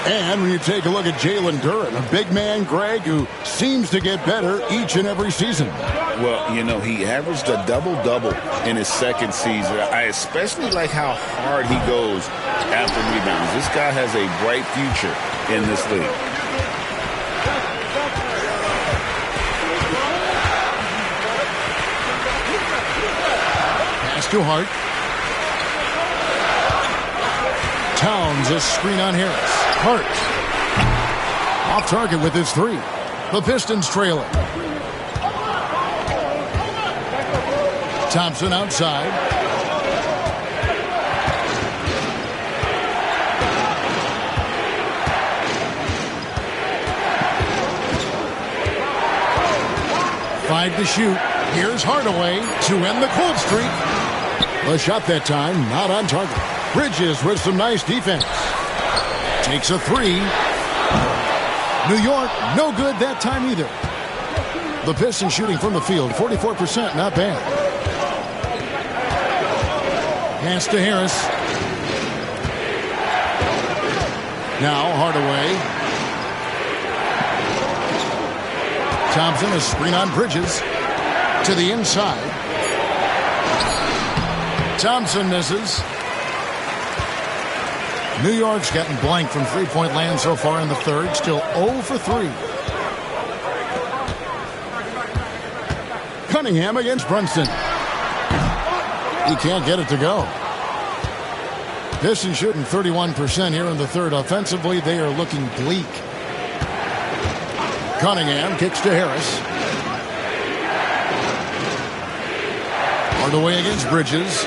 And when you take a look at Jalen Duran, a big man, Greg, who seems to get better each and every season.
Well, you know, he averaged a double-double in his second season. I especially like how hard he goes after rebounds. This guy has a bright future in this league.
Pass to Hart. Towns a screen on Harris. Hart off target with his 3. The Pistons trailing. Thompson outside. Five to shoot. Here's Hardaway to end the cold streak. The shot that time not on target. Bridges with some nice defense. Takes a 3. New York, no good that time either. The Pistons shooting from the field, 44%, not bad. Pass to Harris. Now Hardaway. Thompson, a screen on Bridges. To the inside. Thompson misses. New York's gotten blank from three-point land so far in the third. Still 0 for 3. Cunningham against Brunson. He can't get it to go. Pistons shooting 31% here in the third. Offensively, they are looking bleak. Cunningham kicks to Harris. Hardaway against Bridges.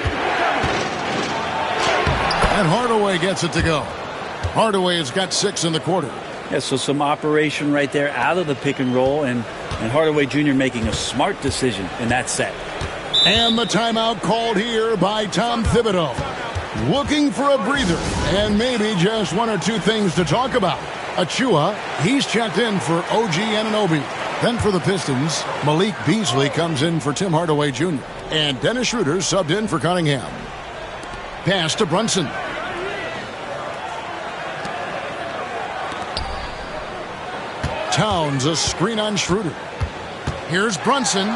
And Hardaway gets it to go. Hardaway has got 6 in the quarter.
Yeah, so some operation right there out of the pick and roll, and Hardaway Jr. making a smart decision in that set.
And the timeout called here by Tom Thibodeau. Looking for a breather and maybe just 1 or 2 things to talk about. Achua, he's checked in for OG Anunoby. Then for the Pistons, Malik Beasley comes in for Tim Hardaway Jr. And Dennis Schroeder subbed in for Cunningham. Pass to Brunson. Towns a screen on Schroeder. Here's Brunson.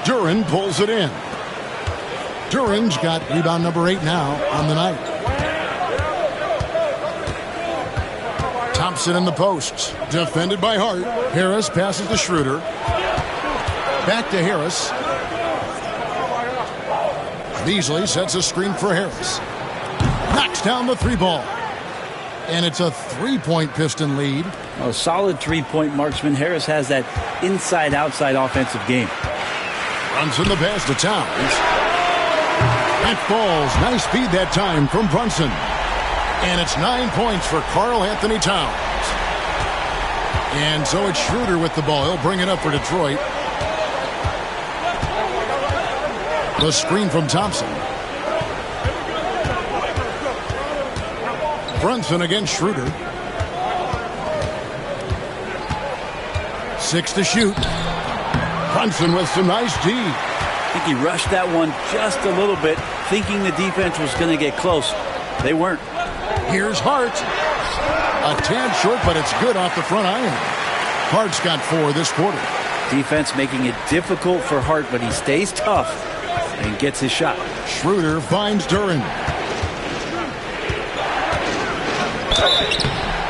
Duren pulls it in. Duren's got rebound number 8 now on the night. Thompson in the posts. Defended by Hart. Harris passes to Schroeder. Back to Harris. Beasley sets a screen for Harris. Knocks down the 3-ball. And it's a 3-point Piston lead.
A solid 3-point marksman. Harris has that inside-outside offensive game.
Brunson the pass to Towns. That falls. Nice speed that time from Brunson. And it's 9 points for Karl Anthony Towns. And so it's Schroeder with the ball. He'll bring it up for Detroit. The screen from Thompson. Brunson against Schroeder. 6 to shoot. Brunson with some nice D.
I think he rushed that one just a little bit, thinking the defense was going to get close. They weren't.
Here's Hart. A tad short, but it's good off the front iron. Hart's got 4 this quarter.
Defense making it difficult for Hart, but he stays tough and gets his shot.
Schroeder finds Duren.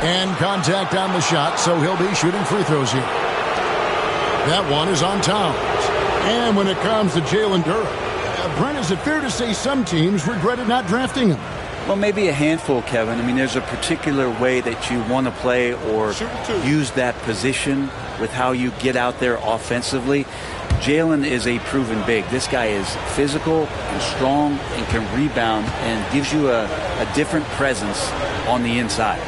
And contact on the shot, so he'll be shooting free throws here. That one is on Towns. And when it comes to Jalen Duren, Brent, is it fair to say some teams regretted not drafting him?
Well, maybe a handful, Kevin. I mean, there's a particular way that you want to play or use that position with how you get out there offensively. Jalen is a proven big. This guy is physical and strong and can rebound and gives you a different presence on the inside.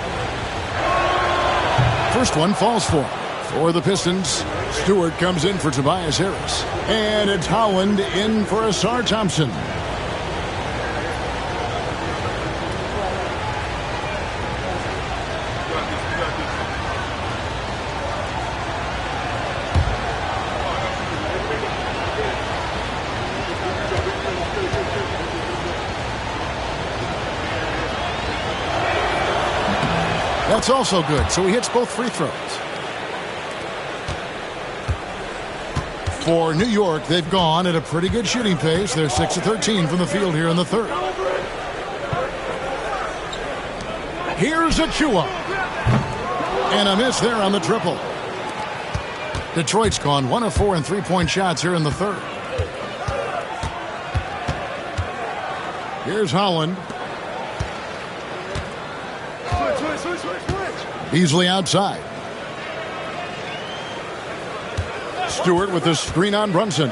First one falls for him. For the Pistons, Stewart comes in for Tobias Harris. And it's Howland in for Asar Thompson. That's also good, so he hits both free throws. For New York, they've gone at a pretty good shooting pace. They're 6 of 13 from the field here in the third. Here's Achua. And a miss there on the triple. Detroit's gone 1 of 4 in three-point shots here in the third. Here's Howland. Beasley outside. Stewart with the screen on Brunson.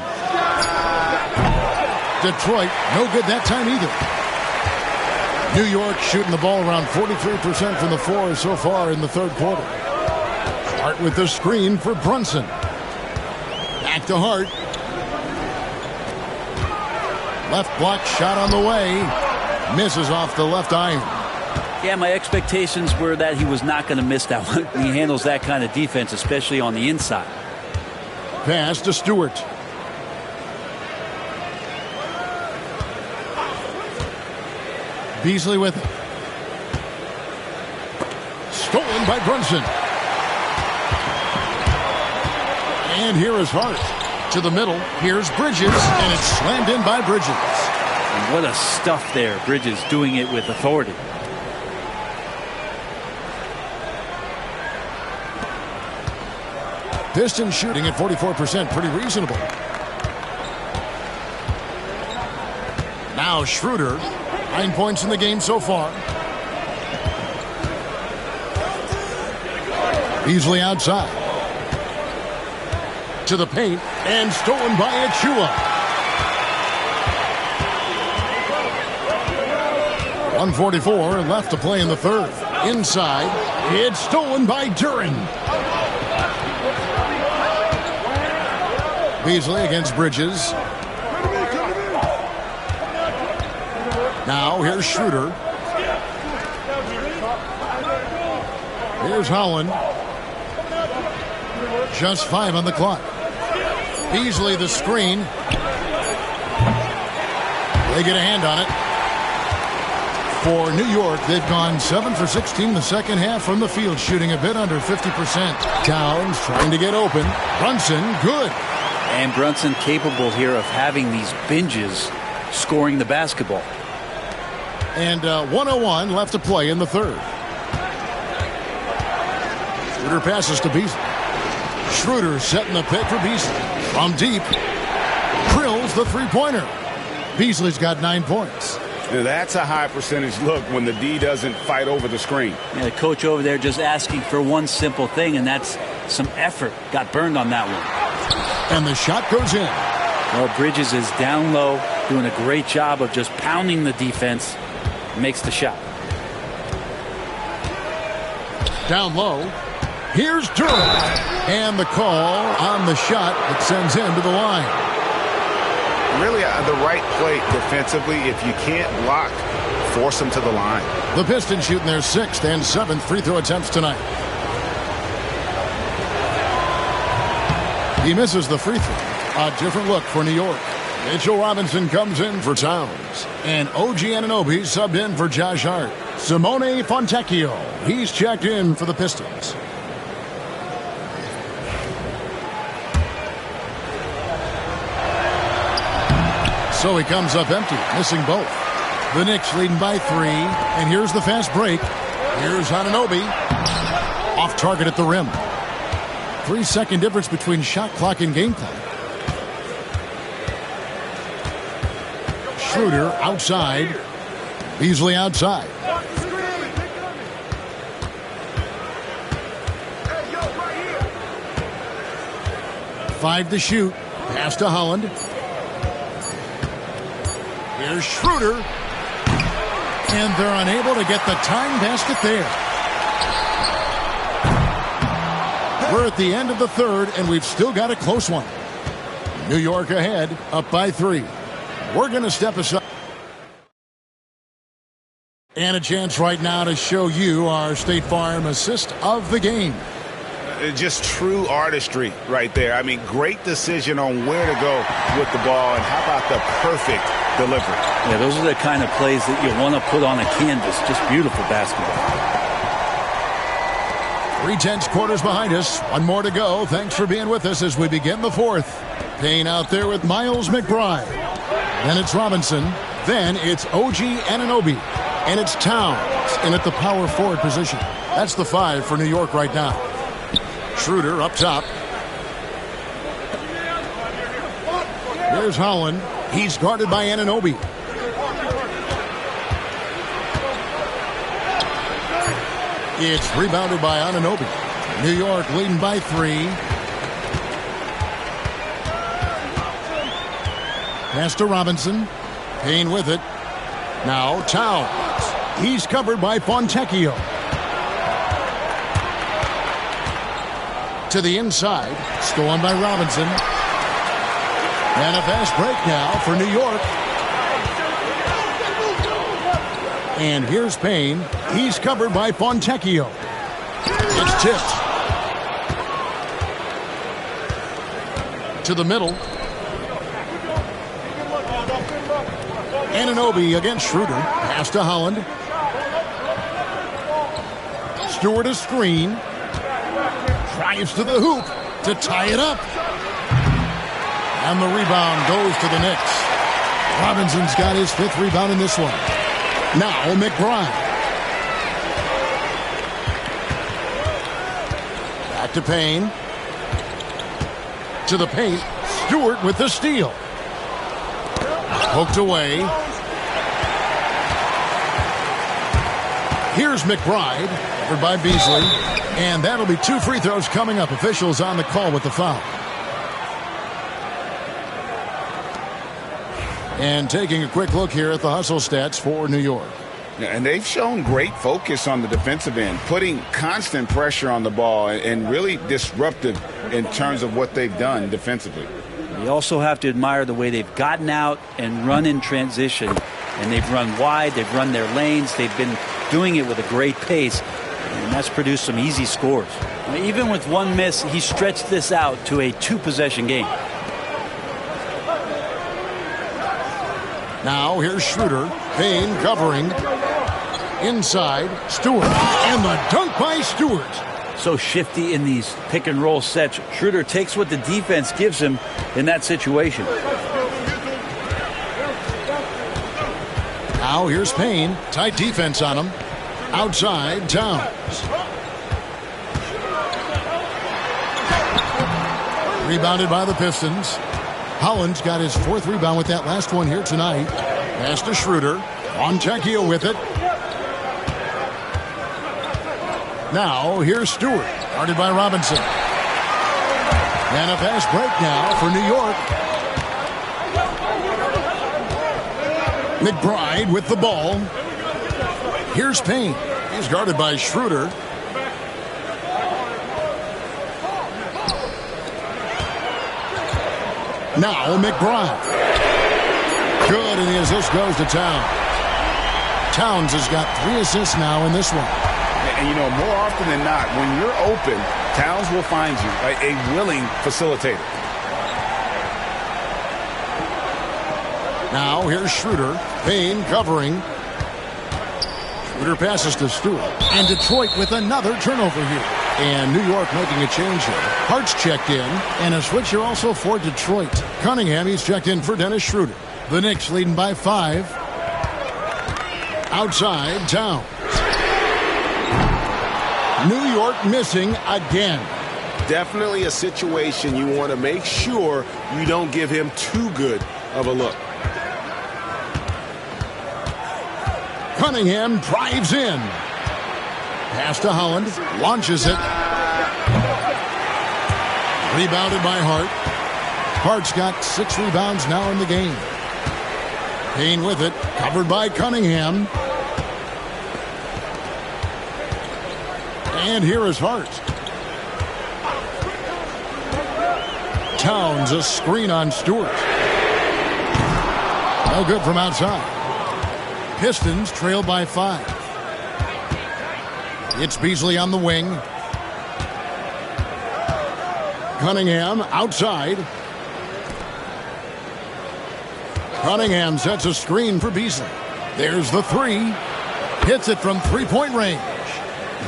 Detroit, no good that time either. New York shooting the ball around 43% from the floor so far in the third quarter. Hart with the screen for Brunson. Back to Hart. Left block shot on the way. Misses off the left iron.
Yeah, my expectations were that he was not going to miss that one. He handles that kind of defense, especially on the inside.
Pass to Stewart. Beasley with it. Stolen by Brunson. And here is Hart. To the middle. Here's Bridges. And it's slammed in by Bridges.
And what a stuff there. Bridges doing it with authority.
Pistons shooting at 44%, pretty reasonable. Now Schroeder, 9 points in the game so far. Beasley outside. To the paint, and stolen by Achua. 1:44 left to play in the third. Inside, it's stolen by Duren. Beasley against Bridges. Now here's Schroeder. Here's Holland. Just 5 on the clock. Beasley the screen. They get a hand on it. For New York, they've gone 7 for 16 the second half from the field, shooting a bit under 50%. Towns trying to get open. Brunson, good.
And Brunson capable here of having these binges scoring the basketball.
And 1:01 left to play in the third. Schroeder passes to Beasley. Schroeder setting the pick for Beasley. From deep. Drills the three-pointer. Beasley's got 9 points.
Now that's a high percentage look when the D doesn't fight over the screen.
Yeah, the coach over there just asking for one simple thing, and that's some effort. Got burned on that one.
And the shot goes in.
Well, Bridges is down low, doing a great job of just pounding the defense. Makes the shot.
Down low. Here's Duren. And the call on the shot that sends him to the line.
Really the right play defensively. If you can't block, force them to the line.
The Pistons shooting their 6th and 7th free throw attempts tonight. He misses the free throw. A different look for New York. Mitchell Robinson comes in for Towns. And OG Anunoby subbed in for Josh Hart. Simone Fontecchio, he's checked in for the Pistons. So he comes up empty, missing both. The Knicks leading by 3. And here's the fast break. Here's Anunoby. Off target at the rim. 3-second difference between shot clock and game clock. Schroeder outside. Beasley outside. Five to shoot. Pass to Holland. Here's Schroeder. And they're unable to get the tying basket there. We're at the end of the third, and we've still got a close one. New York ahead, up by 3. We're going to step aside. And a chance right now to show you our State Farm assist of the game.
Just true artistry right there. I mean, great decision on where to go with the ball, and how about the perfect delivery.
Yeah, those are the kind of plays that you want to put on a canvas. Just beautiful basketball.
3/10 quarters behind us. One more to go. Thanks for being with us as we begin the fourth. Payne out there with Miles McBride. Then it's Robinson. Then it's OG Anunoby. And it's Towns in at the power forward position. That's the 5 for New York right now. Schroeder up top. Here's Holland. He's guarded by Anunoby. It's rebounded by Anunoby. New York leading by 3. Pass to Robinson. Payne with it. Now Towns. He's covered by Fontecchio. To the inside. Stolen by Robinson. And a fast break now for New York. And here's Payne. He's covered by Fontecchio. It's tipped. To the middle. Anunoby against Schroeder. Pass to Holland. Stewart a screen. Drives to the hoop to tie it up. And the rebound goes to the Knicks. Robinson's got his 5th rebound in this one. Now McBride. Back to Payne. To the paint. Stewart with the steal. Poked away. Here's McBride, covered by Beasley. And that'll be 2 free throws coming up. Officials on the call with the foul. And taking a quick look here at the hustle stats for New York.
And they've shown great focus on the defensive end, putting constant pressure on the ball and really disruptive in terms of what they've done defensively.
You also have to admire the way they've gotten out and run in transition. And they've run wide, they've run their lanes, they've been doing it with a great pace. And that's produced some easy scores. Even with one miss, he stretched this out to a 2-possession game.
Now here's Schroeder. Payne covering. Inside, Stewart. And the dunk by Stewart.
So shifty in these pick-and-roll sets. Schroeder takes what the defense gives him in that situation.
Now here's Payne. Tight defense on him. Outside, Towns. Rebounded by the Pistons. Holland's got his 4th rebound with that last one here tonight. Pass to Schroeder. Fontecchio with it. Now here's Stewart. Guarded by Robinson. And a fast break now for New York. McBride with the ball. Here's Payne. He's guarded by Schroeder. Now McBride. Good, and the assist goes to Towns. Towns has got 3 assists now in this one.
And, you know, more often than not, when you're open, Towns will find you, a willing facilitator.
Now here's Schroeder. Payne covering. Schroeder passes to Stewart. And Detroit with another turnover here. And New York making a change here. Hart's checked in. And a switch here also for Detroit. Cunningham, he's checked in for Dennis Schroeder. The Knicks leading by 5. Outside, Towns. New York missing again.
Definitely a situation you want to make sure you don't give him too good of a look.
Cunningham drives in. Pass to Holland. Launches it. Rebounded by Hart. Hart's got 6 rebounds now in the game. Payne with it. Covered by Cunningham. And here is Hart. Towns, a screen on Stewart. No good from outside. Pistons trail by 5. It's Beasley on the wing. Cunningham outside. Cunningham sets a screen for Beasley. There's the 3. Hits it from 3-point range.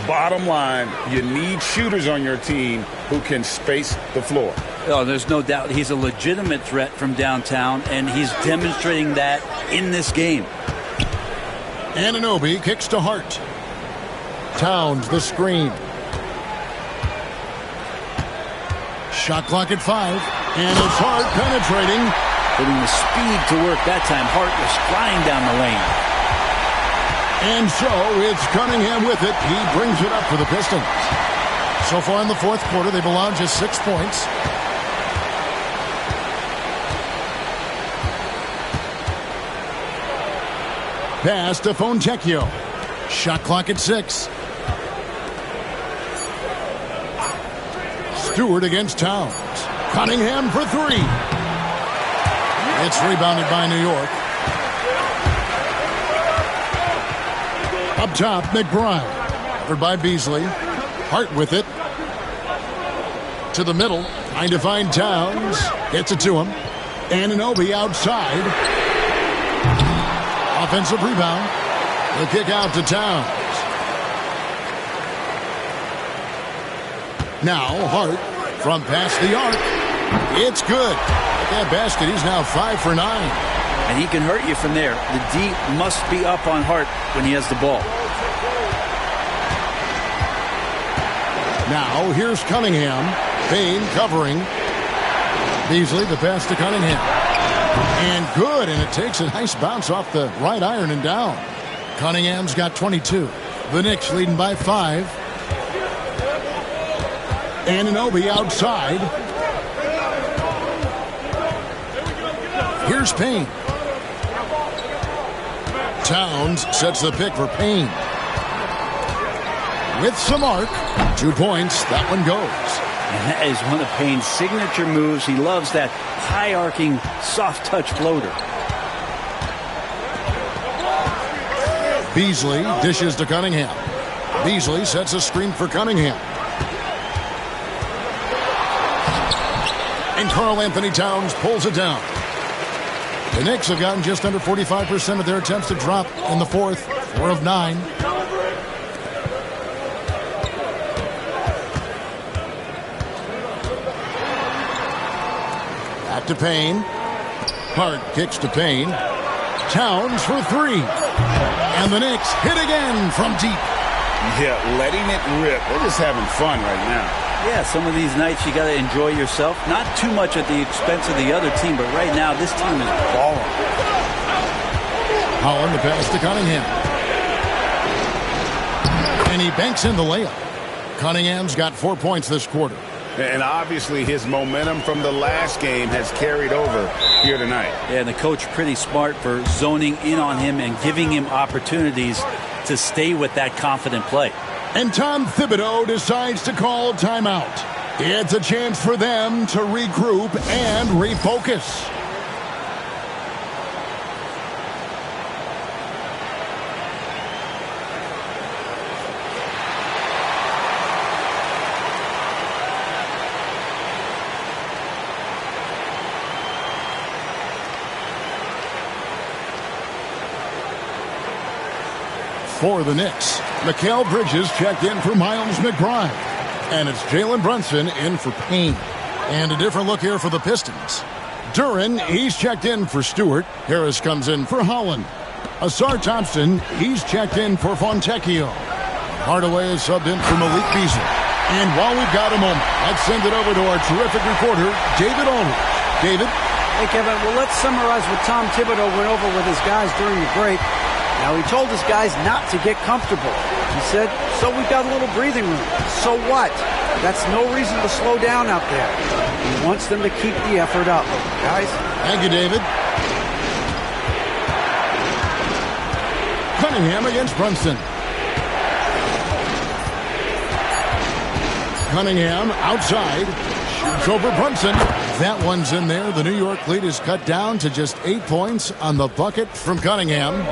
Bottom line, you need shooters on your team who can space the floor.
Oh, there's no doubt he's a legitimate threat from downtown, and he's demonstrating that in this game.
Anunoby kicks to Hart. Towns the screen. Shot clock at 5. And it's Hart penetrating.
Putting the speed to work that time. Hart was flying down the lane.
And so it's Cunningham with it. He brings it up for the Pistons. So far in the 4th quarter, they've allowed just 6 points. Pass to Fontecchio. Shot clock at 6. Stewart against Towns. Cunningham for 3. It's rebounded by New York. Up top, McBride. Covered by Beasley. Hart with it. To the middle. Trying to find Towns. Gets it to him. Anunoby outside. Offensive rebound. The kick out to Towns. Now Hart from past the arc. It's good. That basket, he's now 5 for 9.
And he can hurt you from there. The D must be up on Hart when he has the ball.
Now here's Cunningham. Payne covering. Beasley, the pass to Cunningham. And good, and it takes a nice bounce off the right iron and down. Cunningham's got 22. The Knicks leading by 5. Anunoby outside. Here's Payne. Towns sets the pick for Payne. With some arc. 2 points. That one goes.
And that is one of Payne's signature moves. He loves that high-arcing, soft-touch floater.
Beasley dishes to Cunningham. Beasley sets a screen for Cunningham. And Karl Anthony Towns pulls it down. The Knicks have gotten just under 45% of their attempts to drop in the fourth. 4 of 9. Back to Payne. Hart kicks to Payne. Towns for 3. And the Knicks hit again from deep.
Yeah, letting it rip. They're just having fun right now.
Yeah, some of these nights you got to enjoy yourself. Not too much at the expense of the other team, but right now this team is balling.
Holland the pass to Cunningham. And he banks in the layup. Cunningham's got 4 points this quarter.
And obviously his momentum from the last game has carried over here tonight.
Yeah, and the coach pretty smart for zoning in on him and giving him opportunities to stay with that confident play.
And Tom Thibodeau decides to call timeout. It's a chance for them to regroup and refocus. For the Knicks, Mikal Bridges checked in for Miles McBride. And it's Jalen Brunson in for Payne. And a different look here for the Pistons. Duren, he's checked in for Stewart. Harris comes in for Holland. Asar Thompson, he's checked in for Fontecchio. Hardaway is subbed in for Malik Beasley. And while we've got a moment, let's send it over to our terrific reporter, David Aldridge. David?
Hey, Kevin, well, let's summarize what Tom Thibodeau went over with his guys during the break. Now, he told his guys not to get comfortable. He said, so we've got a little breathing room. So what? That's no reason to slow down out there. He wants them to keep the effort up. Guys?
Thank you, David. Cunningham against Brunson. Cunningham outside. Shoots over Brunson. That one's in there. The New York lead is cut down to just 8 points on the bucket from Cunningham.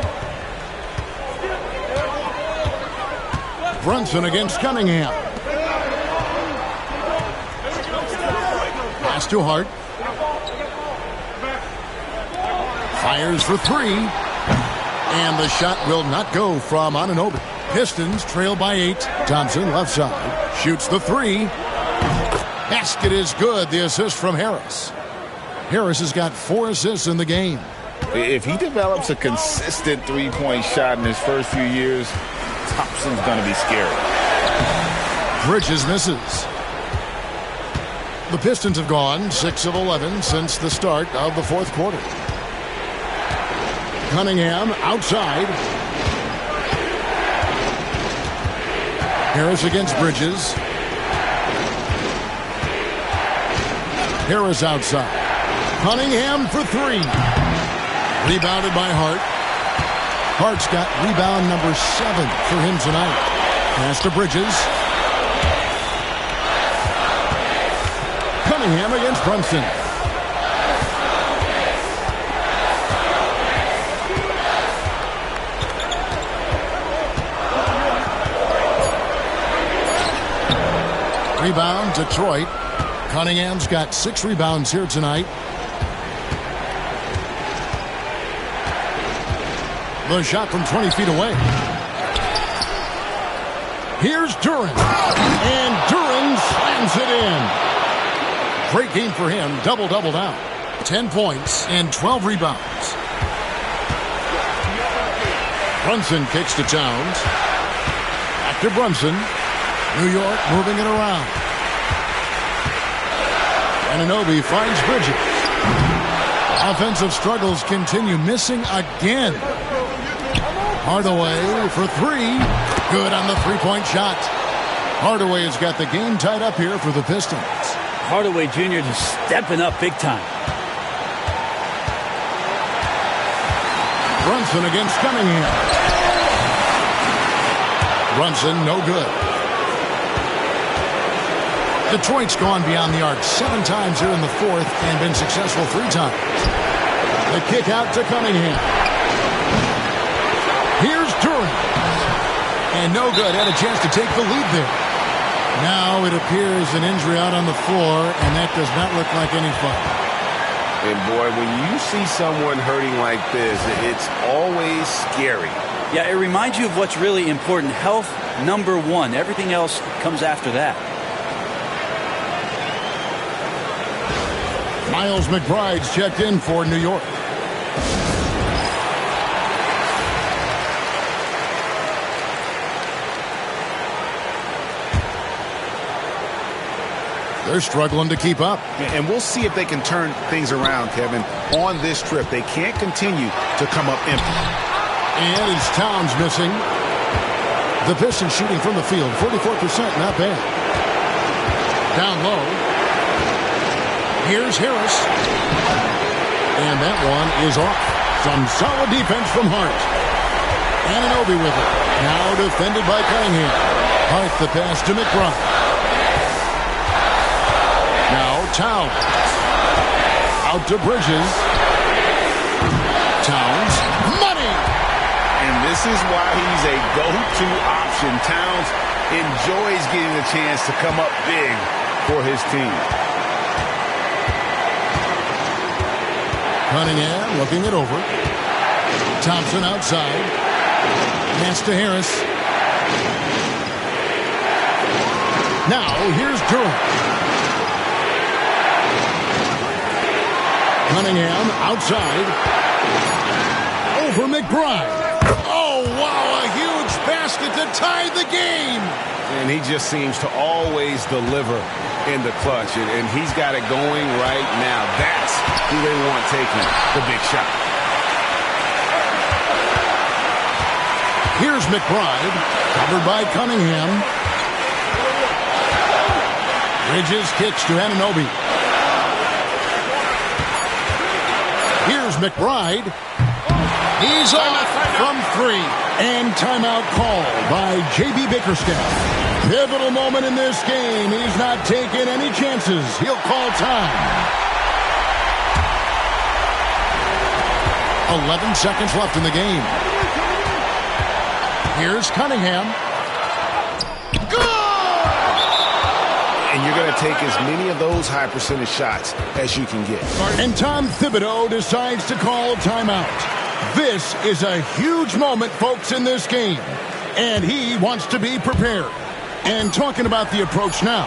Brunson against Cunningham. Pass to Hart. Fires for 3. And the shot will not go from Anunoby. Pistons trail by 8. Thompson left side. Shoots the 3. Basket is good. The assist from Harris. Harris has got 4 assists in the game.
If he develops a consistent three-point shot in his first few years, Thompson's going to be scary.
Bridges misses. The Pistons have gone 6 of 11 since the start of the fourth quarter. Cunningham outside. Harris against Bridges. Harris outside. Cunningham for 3. Rebounded by Hart. Hart's got rebound number 7 for him tonight. Pass to Bridges. Cunningham against Brunson. Rebound, Detroit. Cunningham's got 6 rebounds here tonight. The shot from 20 feet away. Here's Duren. And Duren slams it in. Great game for him. Double-double down. 10 points and 12 rebounds. Brunson kicks to Towns. Back to Brunson. New York moving it around. Anunoby finds Bridges. Offensive struggles continue, missing again. Hardaway for 3. Good on the three-point shot. Hardaway has got the game tied up here for the Pistons.
Hardaway Jr. just stepping up big time.
Brunson against Cunningham. Brunson, no good. Detroit's gone beyond the arc 7 times here in the fourth and been successful 3 times. The kick out to Cunningham. Here's Durant. And no good. Had a chance to take the lead there. Now it appears an injury out on the floor, and that does not look like any fun.
And boy, when you see someone hurting like this, it's always scary.
Yeah, it reminds you of what's really important. Health, number 1. Everything else comes after that.
Miles McBride's checked in for New York. They're struggling to keep up.
And we'll see if they can turn things around, Kevin, on this trip. They can't continue to come up empty.
And it's Towns missing. The Pistons shooting from the field, 44%, not bad. Down low. Here's Harris. And that one is off. Some solid defense from Hart. Anunoby with it. Now defended by Cunningham. Hart the pass to McBride. Now Towns. Out to Bridges. Towns. Money!
And this is why he's a go-to option. Towns enjoys getting the chance to come up big for his team.
Cunningham looking it over. Thompson outside. Pass to Harris. Now here's Durant. Cunningham outside. Over McBride. Oh, wow, a huge basket to tie the game.
And he just seems to always deliver in the clutch. And he's got it going right now. That's who they want taking the big shot.
Here's McBride. Covered by Cunningham. Bridges kicks to Anunoby. Here's McBride. He's off from 3. And timeout called by J.B. Bickerstaff. Pivotal moment in this game. He's not taking any chances. He'll call time. 11 seconds left in the game. Here's Cunningham. Good!
And you're going to take as many of those high percentage shots as you can get.
And Tom Thibodeau decides to call a timeout. This is a huge moment, folks, in this game. And he wants to be prepared. And talking about the approach now,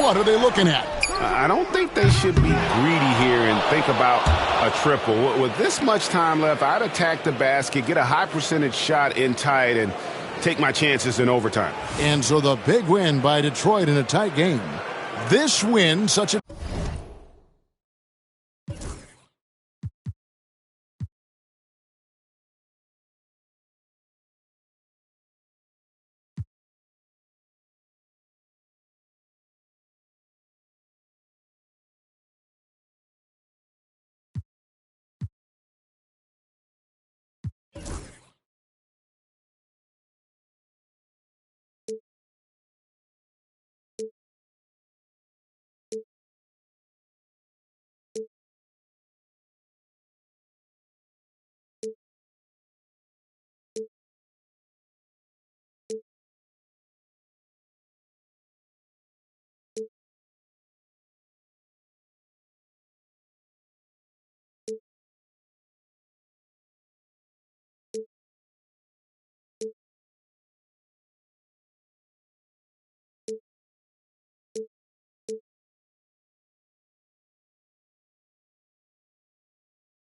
what are they looking at?
I don't think they should be greedy here and think about a triple. With this much time left, I'd attack the basket, get a high percentage shot in tight, and take my chances in overtime.
And so the big win by Detroit in a tight game. This win, such a